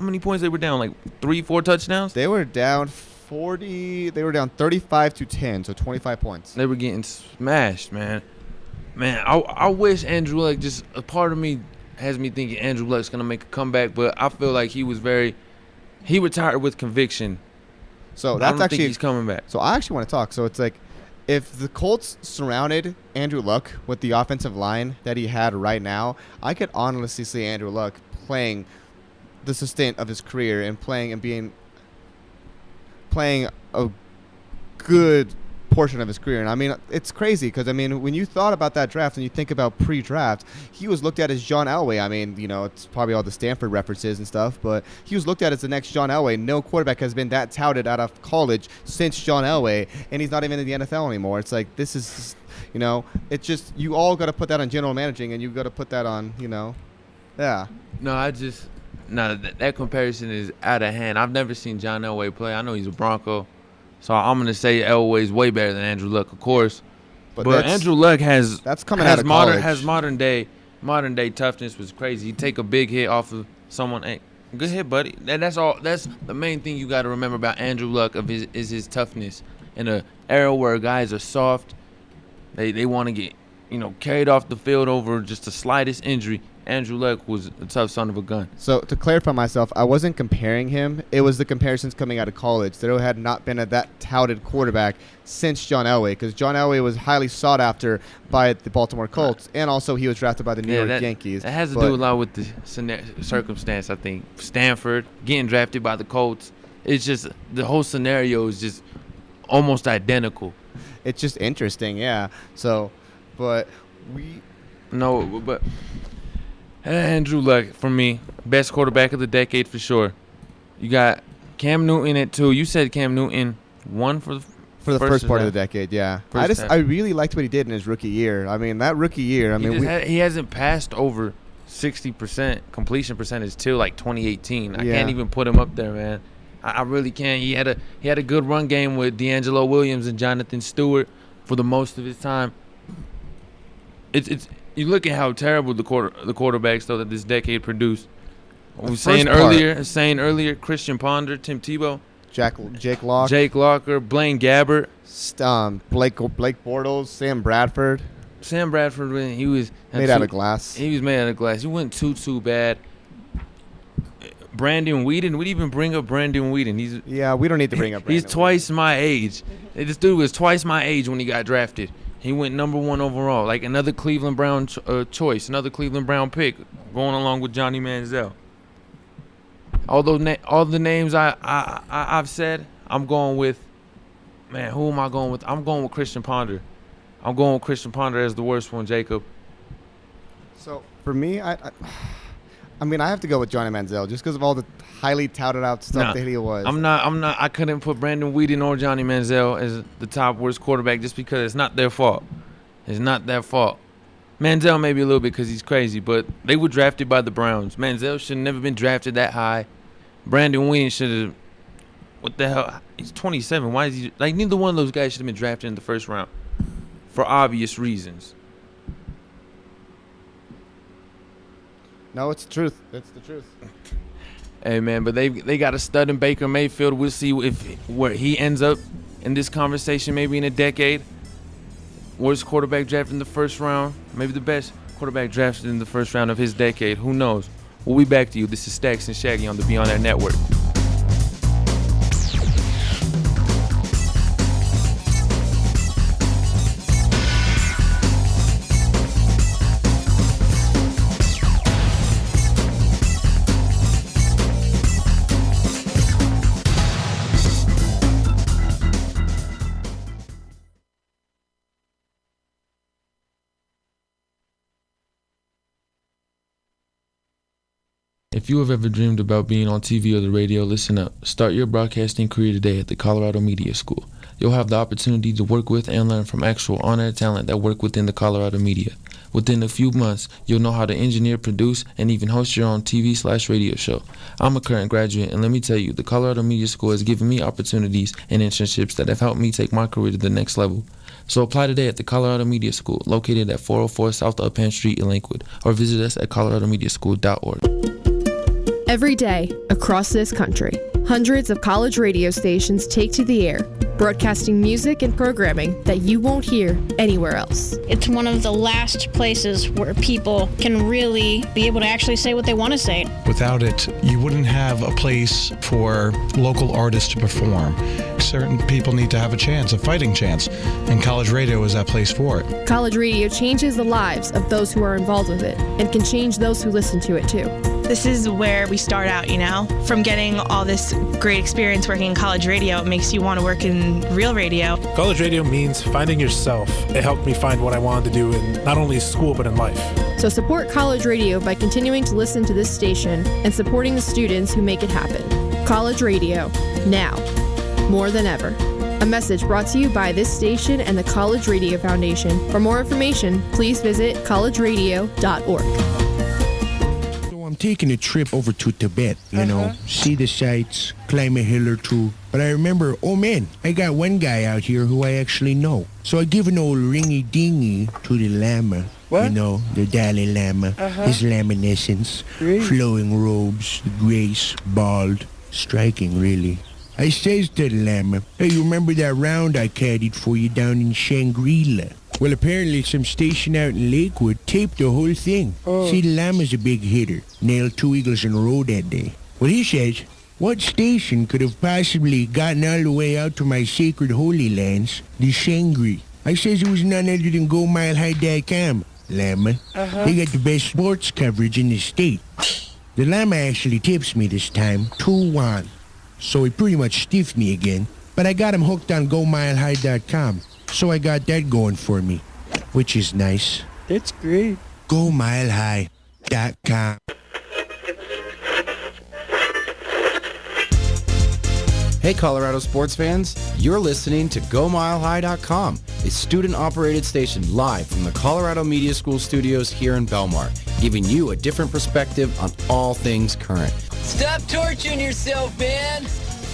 many points they were down? Like 3-4 touchdowns? They were down 40. They were down 35-10, so 25 points. They were getting smashed, man. Man, I wish Andrew Luck, just a part of me has me thinking Andrew Luck's going to make a comeback, but I feel like he retired with conviction. So I don't think he's coming back. So I actually want to talk. So it's like, if the Colts surrounded Andrew Luck with the offensive line that he had right now, I could honestly see Andrew Luck playing the stint of his career and playing a good portion of his career. And I mean, it's crazy because, I mean, when you thought about that draft and you think about pre-draft, he was looked at as John Elway. I mean, you know, it's probably all the Stanford references and stuff, but he was looked at as the next John Elway. No quarterback has been that touted out of college since John Elway, and he's not even in the NFL anymore. It's like, this is just, you know, it's just, you all got to put that on general managing, and you got to put that on, you know, yeah. That comparison is out of hand. I've never seen John Elway play. I know he's a Bronco, so I'm going to say Elway's way better than Andrew Luck, of course. But Andrew Luck has modern day toughness, was crazy. You take a big hit off of someone. Hey, good hit, buddy. That's all. That's the main thing you got to remember about Andrew Luck is his toughness. In an era where guys are soft, they want to get, you know, carried off the field over just the slightest injury. Andrew Luck was a tough son of a gun. So to clarify myself, I wasn't comparing him. It was the comparisons coming out of college. There had not been that touted quarterback since John Elway, because John Elway was highly sought after by the Baltimore Colts, and also he was drafted by the New York Yankees. That has to do a lot with the circumstance, I think. Stanford, getting drafted by the Colts. It's just, the whole scenario is just almost identical. It's just interesting, yeah. So, but Andrew Luck, for me, best quarterback of the decade for sure. You got Cam Newton at 2. You said Cam Newton 1 for the first part of the decade, yeah. I really liked what he did in his rookie year. I mean, that rookie year, he hasn't passed over 60% completion percentage till like 2018. I can't even put him up there, man. I really can't. He had a good run game with D'Angelo Williams and Jonathan Stewart for the most of his time. It's you look at how terrible the quarterbacks though that this decade produced. I was saying earlier, Christian Ponder, Tim Tebow, Jake Locker, Blaine Gabbert, Blake Bortles, Sam Bradford. When he was made out of glass. He was made out of glass. He wasn't too bad. Brandon Weeden. We'd even bring up Brandon Weeden. We don't need to bring up Brandon He's twice my age. This dude was twice my age when he got drafted. He went number 1 overall, like another Cleveland Brown choice, another Cleveland Brown pick, going along with Johnny Manziel. All the names I've said, I'm going with, man, who am I going with? I'm going with Christian Ponder. I'm going with Christian Ponder as the worst one, Jacob. So for me, I have to go with Johnny Manziel just because of all the highly touted out stuff that he was. I couldn't put Brandon Weeden or Johnny Manziel as the top worst quarterback just because it's not their fault. It's not their fault. Manziel maybe a little bit because he's crazy, but they were drafted by the Browns. Manziel should have never been drafted that high. Brandon Weeden should have. What the hell? He's 27. Why is he like? Neither one of those guys should have been drafted in the first round, for obvious reasons. No, it's the truth. It's the truth. Hey, man, but they got a stud in Baker Mayfield. We'll see where he ends up in this conversation maybe in a decade. Worst quarterback drafted in the first round. Maybe the best quarterback drafted in the first round of his decade. Who knows? We'll be back to you. This is Staxxx and Shaggy on the Beyond Air Network. If you have ever dreamed about being on TV or the radio, listen up. Start your broadcasting career today at the Colorado Media School. You'll have the opportunity to work with and learn from actual on-air talent that work within the Colorado media. Within a few months, you'll know how to engineer, produce, and even host your own TV/radio show. I'm a current graduate, and let me tell you, the Colorado Media School has given me opportunities and internships that have helped me take my career to the next level. So apply today at the Colorado Media School, located at 404 South Uppan Street in Lakewood, or visit us at coloradomediaschool.org. Every day, across this country, hundreds of college radio stations take to the air, broadcasting music and programming that you won't hear anywhere else. It's one of the last places where people can really be able to actually say what they want to say. Without it, you wouldn't have a place for local artists to perform. Certain people need to have a fighting chance, and college radio is that place for it. College radio changes the lives of those who are involved with it, and can change those who listen to it too. This is where we start out, from getting all this great experience working in college radio. It makes you want to work in real radio. College radio means finding yourself. It helped me find what I wanted to do in not only school but in life. So support college radio by continuing to listen to this station and supporting the students who make it happen. College radio, now, more than ever. A message brought to you by this station and the College Radio Foundation. For more information, please visit collegeradio.org. I'm taking a trip over to Tibet, see the sights, climb a hill or two. But I remember, oh man, I got one guy out here who I actually know. So I give an old ringy-dingy to the Lama. What? The Dalai Lama, his laminescence, flowing robes, the grace, bald, striking really. I says to the Lama, hey, you remember that round I caddied for you down in Shangri-La? Well, apparently some station out in Lakewood taped the whole thing. See, the Lama's a big hitter. Nailed 2 eagles in a row that day. Well, he says, what station could have possibly gotten all the way out to my sacred holy lands, the Shangri? I says it was none other than GoMileHigh.com, Lama. They got the best sports coverage in the state. The Lama actually tips me this time, 2-1. So he pretty much stiffed me again. But I got him hooked on GoMileHigh.com. So I got that going for me, which is nice. That's great. GoMileHigh.com. Hey Colorado sports fans, you're listening to GoMileHigh.com, a student-operated station live from the Colorado Media School studios here in Belmar, giving you a different perspective on all things current. Stop torturing yourself, man.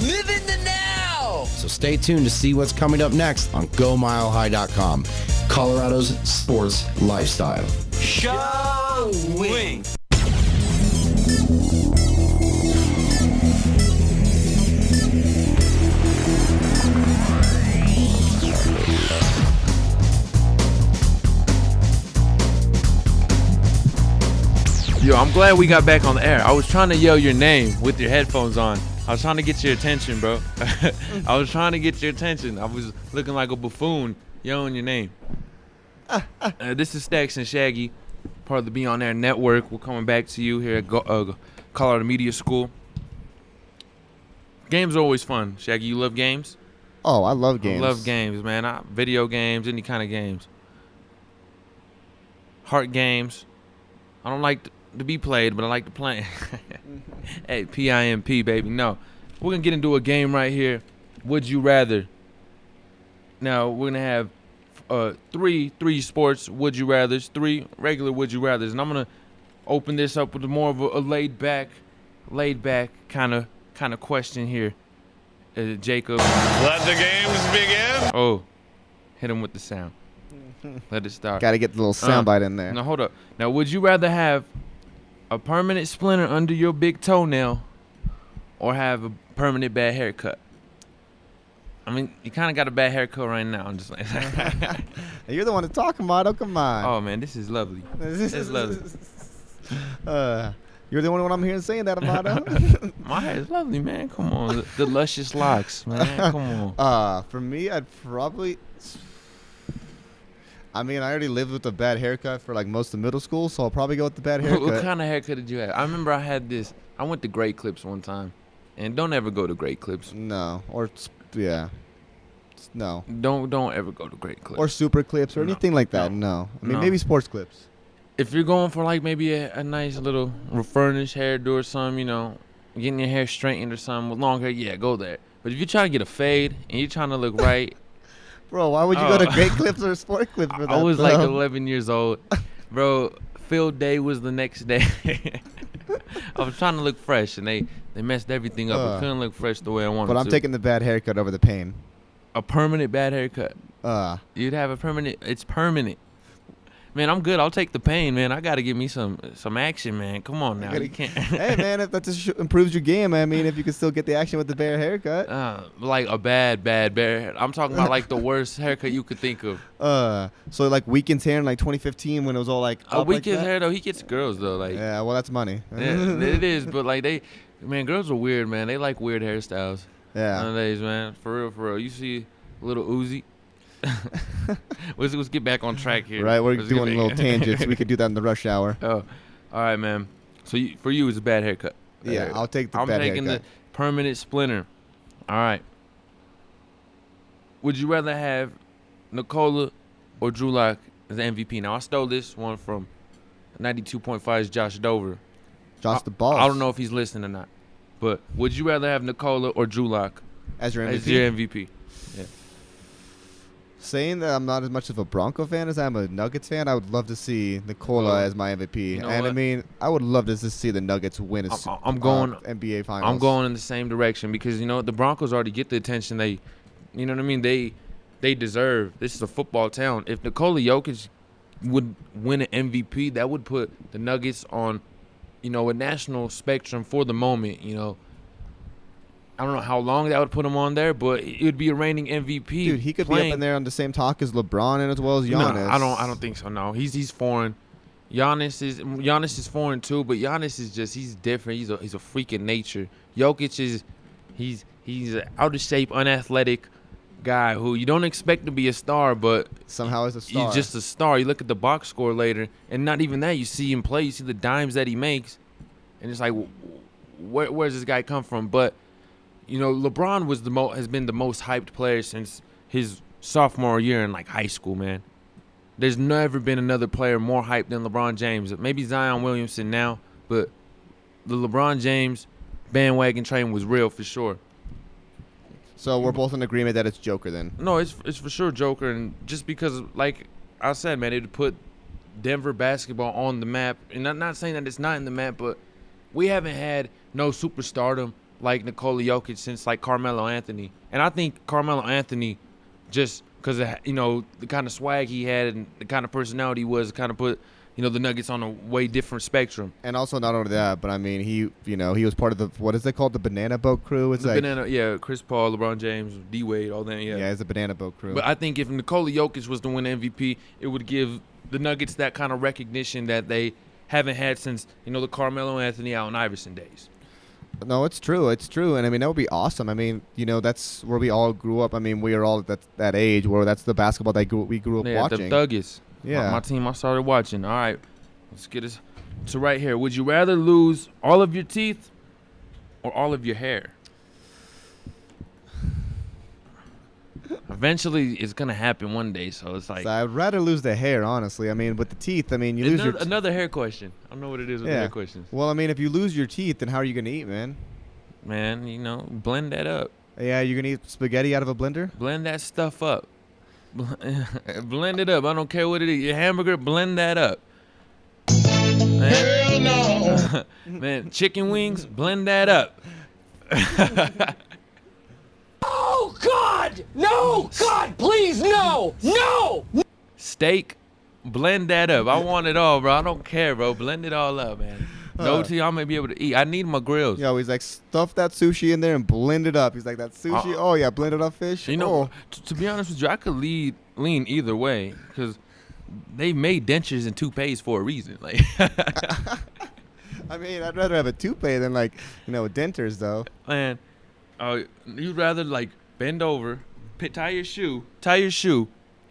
Live in the now. So stay tuned to see what's coming up next on GoMileHigh.com, Colorado's sports lifestyle. Showing. Yo, I'm glad we got back on the air. I was trying to yell your name with your headphones on. I was trying to get your attention, bro. I was trying to get your attention. I was looking like a buffoon yelling your name. This is Staxxx and Shaggy, part of the Be On Air Network. We're coming back to you here at Colorado Media School. Games are always fun. Shaggy, you love games? Oh, I love games. I love games, man. Video games, any kind of games. Heart games. I don't like to be played, but I like to play. Hey, PIMP, baby. No. We're going to get into a game right here. Would you rather? Now, we're going to have three sports would you rathers, 3 regular would you rathers. And I'm going to open this up with more of a laid back kind of question here. Jacob. Let the games begin. Oh, hit him with the sound. Let it start. Got to get the little soundbite in there. Now, hold up. Now, would you rather have a permanent splinter under your big toenail or have a permanent bad haircut? I mean, you kind of got a bad haircut right now. I'm just like, you're the one to talk, Amato. Come on. Oh, man, this is lovely. This is lovely. You're the only one I'm hearing saying that, Amato. My hair is lovely, man. Come on. The luscious locks, man. Come on. For me, I'd probably... I mean, I already lived with a bad haircut for like most of middle school, so I'll probably go with the bad haircut. What kind of haircut did you have? I remember I had this. I went to Great Clips one time, and don't ever go to Great Clips. No, or yeah, no. Don't ever go to Great Clips or Super Clips or anything like that. No, I mean maybe Sports Clips. If you're going for like maybe a nice little refurnished hairdo or something, you know, getting your hair straightened or something with long hair, yeah, go there. But if you're trying to get a fade and you're trying to look right. Bro, why would you go to Great Clips or Sport Clips for that? I was like 11 years old. Bro, field day was the next day. I was trying to look fresh, and they messed everything up. I couldn't look fresh the way I wanted to. But I'm taking the bad haircut over the pain. A permanent bad haircut? You'd have a permanent. It's permanent. Man, I'm good. I'll take the pain, man. I got to give me some action, man. Come on now. You can't. Hey, man, if that just improves your game, I mean, if you can still get the action with the bad haircut. Like a bad haircut. I'm talking about like the worst haircut you could think of. So like Weeknd's hair in like 2015 when it was all like Weeknd's hair, though, he gets girls, though. Like. Yeah, well, that's money. Yeah, it is, but like girls are weird, man. They like weird hairstyles. Yeah. Nowadays, man. For real. You see little Uzi. Let's get back on track here. Right, we're doing little tangents. We could do that in the rush hour. Oh, all right, man. So for you, it's a bad haircut. Yeah, I'll take the I'm bad taking haircut. the permanent splinter. All right. Would you rather have Nikola or Drew Lock as the MVP? Now, I stole this one from 92.5's Josh Dover. Josh the boss. I don't know if he's listening or not. But would you rather have Nikola or Drew Lock as your MVP? As your MVP. Yeah. Saying that I'm not as much of a Bronco fan as I am a Nuggets fan, I would love to see Nikola as my MVP. You know and what? I mean, I would love to just see the Nuggets win a NBA Finals. I'm going in the same direction because, you know, the Broncos already get the attention they, you know what I mean, they deserve. This is a football town. If Nikola Jokic would win an MVP, that would put the Nuggets on, you know, a national spectrum for the moment, you know. I don't know how long that would put him on there, but it would be a reigning MVP. Dude, he could be up in there on the same talk as LeBron and as well as Giannis. No, I don't think so. No, he's foreign. Giannis is foreign too, but Giannis is just he's different. He's a freak in nature. Jokic is he's an out of shape, unathletic guy who you don't expect to be a star, but somehow is a star. He's just a star. You look at the box score later, and not even that. You see him play. You see the dimes that he makes, and it's like, where's this guy come from? But you know, LeBron has been the most hyped player since his sophomore year in like high school, man. There's never been another player more hyped than LeBron James. Maybe Zion Williamson now, but the LeBron James bandwagon train was real for sure. So we're both in agreement that it's Joker then? No, it's for sure Joker, and just because, like I said, man, it would put Denver basketball on the map. And I'm not saying that it's not in the map, but we haven't had no superstardom like Nikola Jokic since like Carmelo Anthony. And I think Carmelo Anthony, just because of, you know, the kind of swag he had and the kind of personality he was, kind of put, you know, the Nuggets on a way different spectrum. And also not only that, but I mean, he was part of the, what is it called, the Banana Boat Crew? It's Chris Paul, LeBron James, D Wade, all that. Yeah, it's a Banana Boat Crew. But I think if Nikola Jokic was to win MVP, it would give the Nuggets that kind of recognition that they haven't had since, you know, the Carmelo Anthony, Allen Iverson days. No, it's true. It's true. And I mean, that would be awesome. I mean, you know, that's where we all grew up. I mean, we are all at that age where that's the basketball that we grew up watching. The Thuggies. Yeah. My team I started watching. All right. Let's get us to right here. Would you rather lose all of your teeth or all of your hair? Eventually, it's going to happen one day, so it's like... So I'd rather lose the hair, honestly. I mean, with the teeth, I mean, you lose your... Another hair question. I don't know what it is with the hair questions. Well, I mean, if you lose your teeth, then how are you going to eat, man? Man, you know, blend that up. Yeah, you're going to eat spaghetti out of a blender? Blend that stuff up. Blend it up. I don't care what it is. Your hamburger, blend that up. Man. Hell no. Man, chicken wings, blend that up. Oh, God! No! God, please, no! No! Steak, blend that up. I want it all, bro. I don't care, bro. Blend it all up, man. No tea, I may be able to eat. I need my grills. Yo, he's like, stuff that sushi in there and blend it up. He's like, that sushi, oh yeah, blended up fish. You know, to be honest with you, I could lean either way because they made dentures and toupees for a reason. Like, I mean, I'd rather have a toupee than like, you know, dentures though. Man, you'd rather like bend over, tie your shoe,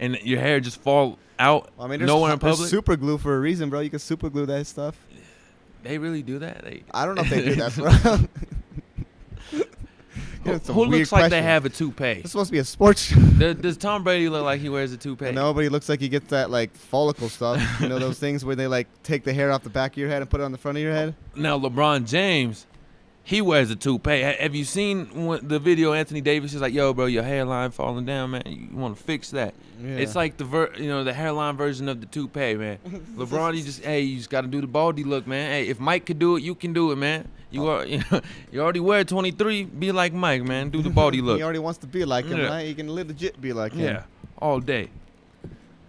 and your hair just fall out nowhere in public. There's super glue for a reason, bro. You can super glue that stuff. They really do that? I don't know if they do that, bro. Who looks like they have a toupee? It's supposed to be a sports. Does Tom Brady look like he wears a toupee? Nobody looks like he gets that like follicle stuff. You know those things where they like take the hair off the back of your head and put it on the front of your head? Now LeBron James, he wears a toupee. Have you seen the video? Anthony Davis is like, "Yo, bro, your hairline falling down, man. You want to fix that?" Yeah. It's like the hairline version of the toupee, man. LeBron, you just got to do the baldy look, man. Hey, if Mike could do it, you can do it, man. You already wear 23. Be like Mike, man. Do the baldy look. He already wants to be like him, right? He can legit be like him. Yeah, all day.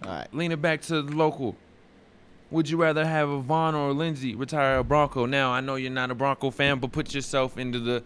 All right. Lean it back to the local. Would you rather have a Vaughn or a Lindsey retire a Bronco? Now, I know you're not a Bronco fan, but put yourself in the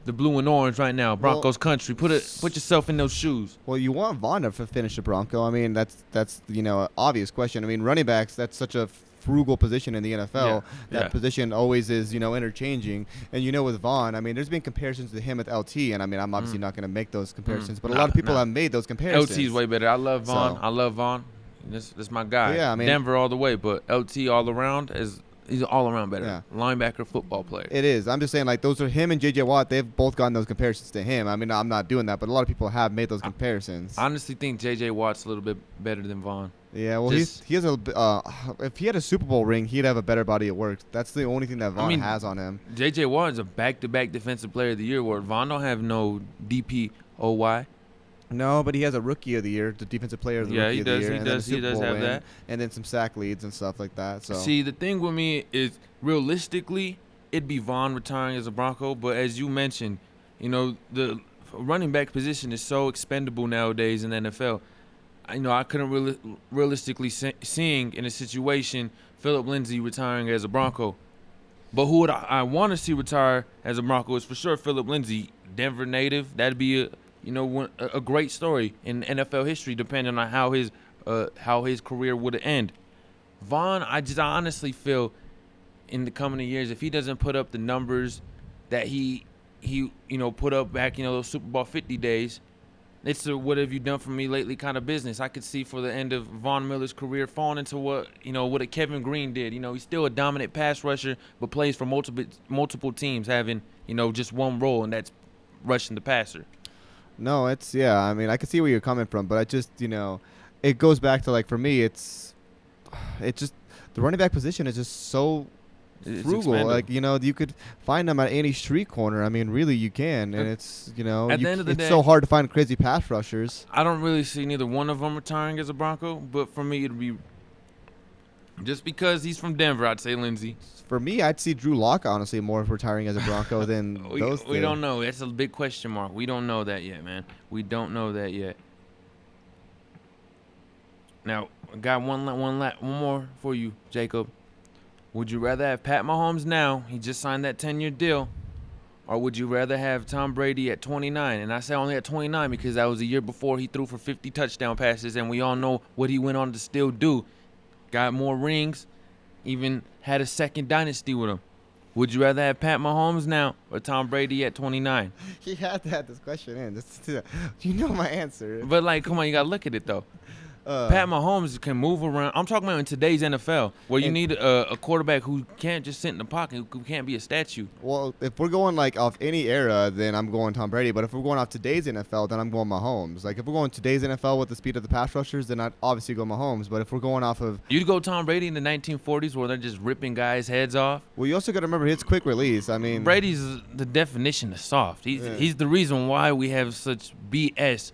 blue and orange right now, Broncos country. Put yourself in those shoes. Well, you want Vaughn to finish a Bronco. I mean, that's an obvious question. I mean, running backs, that's such a frugal position in the NFL. That position always is, interchanging. And with Vaughn, I mean, there's been comparisons to him with LT, and I mean, I'm obviously not going to make those comparisons, but a lot of people have made those comparisons. LT's way better. I love Vaughn. I love Vaughn. This my guy. Yeah, I mean, Denver all the way, but LT all around is He's an all-around better linebacker, football player. It is. I'm just saying, like, those are him and J.J. Watt. They've both gotten those comparisons to him. I mean, I'm not doing that, but a lot of people have made those comparisons. I honestly think J.J. Watt's a little bit better than Vaughn. Yeah, well, he has a. If he had a Super Bowl ring, he'd have a better body of work. That's the only thing that Vaughn has on him. J.J. Watt is a back-to-back Defensive Player of the Year, where Vaughn don't have no DPOY. No, but he has a Rookie of the Year, the Defensive Player of the Rookie of the Year. He does have that. And then some sack leads and stuff like that. So see, the thing with me is, realistically, it'd be Vaughn retiring as a Bronco. But as you mentioned, the running back position is so expendable nowadays in the NFL. I couldn't realistically seeing in a situation Philip Lindsay retiring as a Bronco. But who would I want to see retire as a Bronco is for sure Philip Lindsay, Denver native. That'd be a great story in NFL history, depending on how his career would end. Vaughn, I honestly feel in the coming years, if he doesn't put up the numbers that he put up back those Super Bowl 50 days, it's a what have you done for me lately kind of business. I could see for the end of Von Miller's career falling into what a Kevin Green did. He's still a dominant pass rusher, but plays for multiple teams, having just one role, and that's rushing the passer. No, I mean, I can see where you're coming from, but I just, it goes back to, like, for me, it's just the running back position is just so frugal. Like, you could find them at any street corner. I mean, really, you can, and it's, at the end of the day, it's so hard to find crazy pass rushers. I don't really see neither one of them retiring as a Bronco, but for me, it'd be just because he's from Denver, I'd say Lindsey. For me, I'd see Drew Lock, honestly, more retiring as a Bronco than those two. We don't know. That's a big question mark. We don't know that yet, man. We don't know that yet. Now, I got one more for you, Jacob. Would you rather have Pat Mahomes now? He just signed that 10-year deal. Or would you rather have Tom Brady at 29? And I say only at 29 because that was the year before he threw for 50 touchdown passes, and we all know what he went on to still do. Got more rings, even had a second dynasty with him. Would you rather have Pat Mahomes now or Tom Brady at 29? He had to have this question in. You know my answer. But, like, come on, you got to look at it, though. Pat Mahomes can move around. I'm talking about in today's NFL, where you need a quarterback who can't just sit in the pocket, who can't be a statue. Well, if we're going, like, off any era, then I'm going Tom Brady. But if we're going off today's NFL, then I'm going Mahomes. Like, if we're going today's NFL with the speed of the pass rushers, then I'd obviously go Mahomes. But if we're going off of... You'd go Tom Brady in the 1940s where they're just ripping guys' heads off? Well, you also got to remember his quick release. I mean... Brady's the definition of soft. He's the reason why we have such BS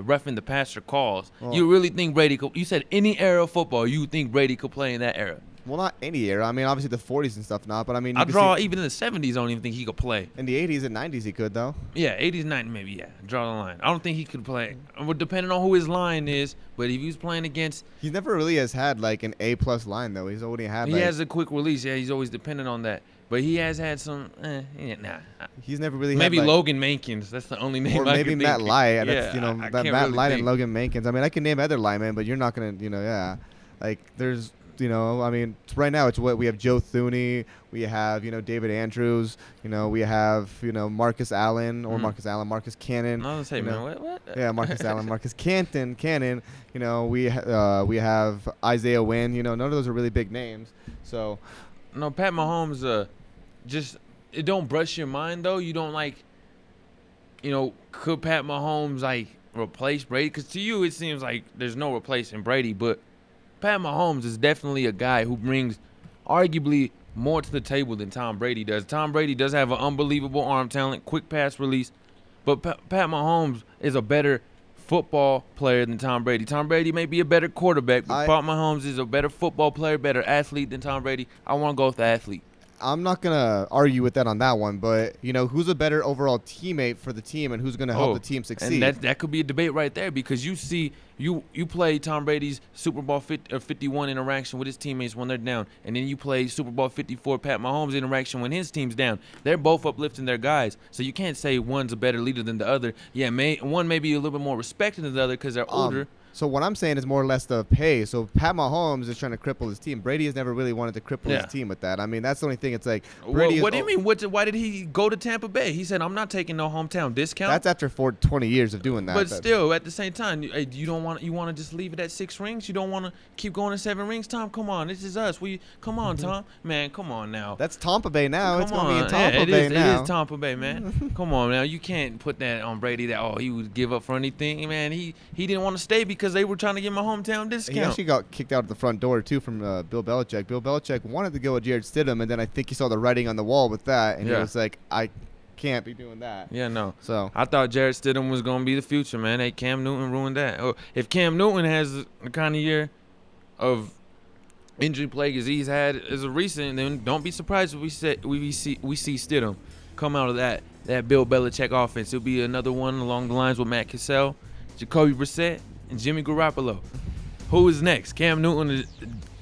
roughing the passer calls. Well, you really think Brady could? You said any era of football, you think Brady could play in that era? Well, not any era. I mean, obviously the 40s and stuff not, but I mean... even in the 70s, I don't even think he could play. In the 80s and 90s he could, though. Yeah, 80s, 90s, maybe, yeah. Draw the line. I don't think he could play. Depending on who his line is, but if he was playing against... He never really has had, like, an A-plus line, though. He's already had, He has a quick release. Yeah, he's always dependent on that. But he has had some, nah. He's never really maybe had, like, Logan Mankins. That's the only name or I maybe can Matt think. Lye. That's, Matt Lye and Logan Mankins. I mean, I can name other linemen, but you're not going to, Like, there's, I mean, right now it's what we have Joe Thuney. We have, David Andrews. We have, Marcus Allen or Marcus Cannon. I was going to say, man, what? Yeah, Marcus Allen, Marcus Cannon. We have Isaiah Wynn. None of those are really big names. So... No, Pat Mahomes, it don't brush your mind, though. You don't, like, could Pat Mahomes, like, replace Brady? Because to you, it seems like there's no replacing Brady. But Pat Mahomes is definitely a guy who brings arguably more to the table than Tom Brady does. Tom Brady does have an unbelievable arm talent, quick pass release. But Pat Mahomes is a better football player than Tom Brady. Tom Brady may be a better quarterback, but Pat Mahomes is a better football player, better athlete than Tom Brady. I want to go with the athlete. I'm not going to argue with that on that one, but, who's a better overall teammate for the team and who's going to help the team succeed? And that could be a debate right there because you see, you play Tom Brady's Super Bowl 51 interaction with his teammates when they're down, and then you play Super Bowl 54 Pat Mahomes interaction when his team's down. They're both uplifting their guys, so you can't say one's a better leader than the other. Yeah, one may be a little bit more respected than the other because they're older. So what I'm saying is more or less the pay. So Pat Mahomes is trying to cripple his team. Brady has never really wanted to cripple his team with that. I mean, that's the only thing. It's like Brady. What do you mean? Why did he go to Tampa Bay? He said, "I'm not taking no hometown discount." That's after 20 years of doing that. But still, at the same time, you don't want to just leave it at 6 rings. You don't want to keep going to 7 rings. Tom, come on, this is us. Come on, Tom, man, come on now. That's Tampa Bay now. It's gonna be in Tampa Bay now. It is Tampa Bay, man. Come on now, you can't put that on Brady that he would give up for anything, man. He didn't want to stay because they were trying to get my hometown discount. He actually got kicked out of the front door too from Bill Belichick. Bill Belichick wanted to go with Jarrett Stidham, and then I think he saw the writing on the wall with that, and he was like, I can't be doing that. Yeah, no. So I thought Jarrett Stidham was gonna be the future, man. Hey, Cam Newton ruined that. If Cam Newton has the kind of year of injury plague as he's had as a recent, then don't be surprised if we see Stidham come out of that Bill Belichick offense. It'll be another one along the lines with Matt Cassell, Jacoby Brissett, and Jimmy Garoppolo. Who is next? Cam Newton?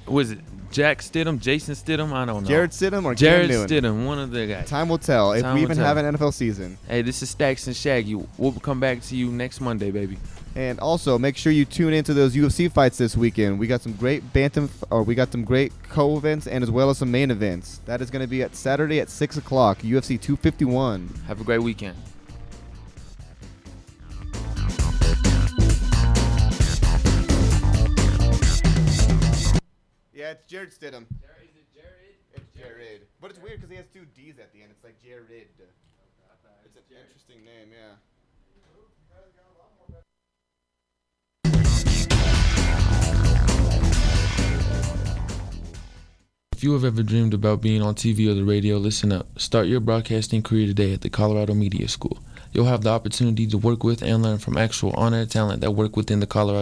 Was it Jack Stidham, Jason Stidham? I don't know. Jarrett Stidham or Jarrett Cam Newton? Stidham, one of the guys. Time will tell if we even have an NFL season. Hey, this is Staxxx and Shaggy. We'll come back to you next Monday, baby. And also, make sure you tune into those UFC fights this weekend. We got some great we got some great co-events and as well as some main events. That is going to be at Saturday at 6 o'clock, UFC 251. Have a great weekend. Yeah, it's Jarrett Stidham. Is it Jared? It's Jared. But it's weird because he has 2 D's at the end. It's like Jared. It's an interesting name, yeah. If you have ever dreamed about being on TV or the radio, listen up. Start your broadcasting career today at the Colorado Media School. You'll have the opportunity to work with and learn from actual on-air talent that work within the Colorado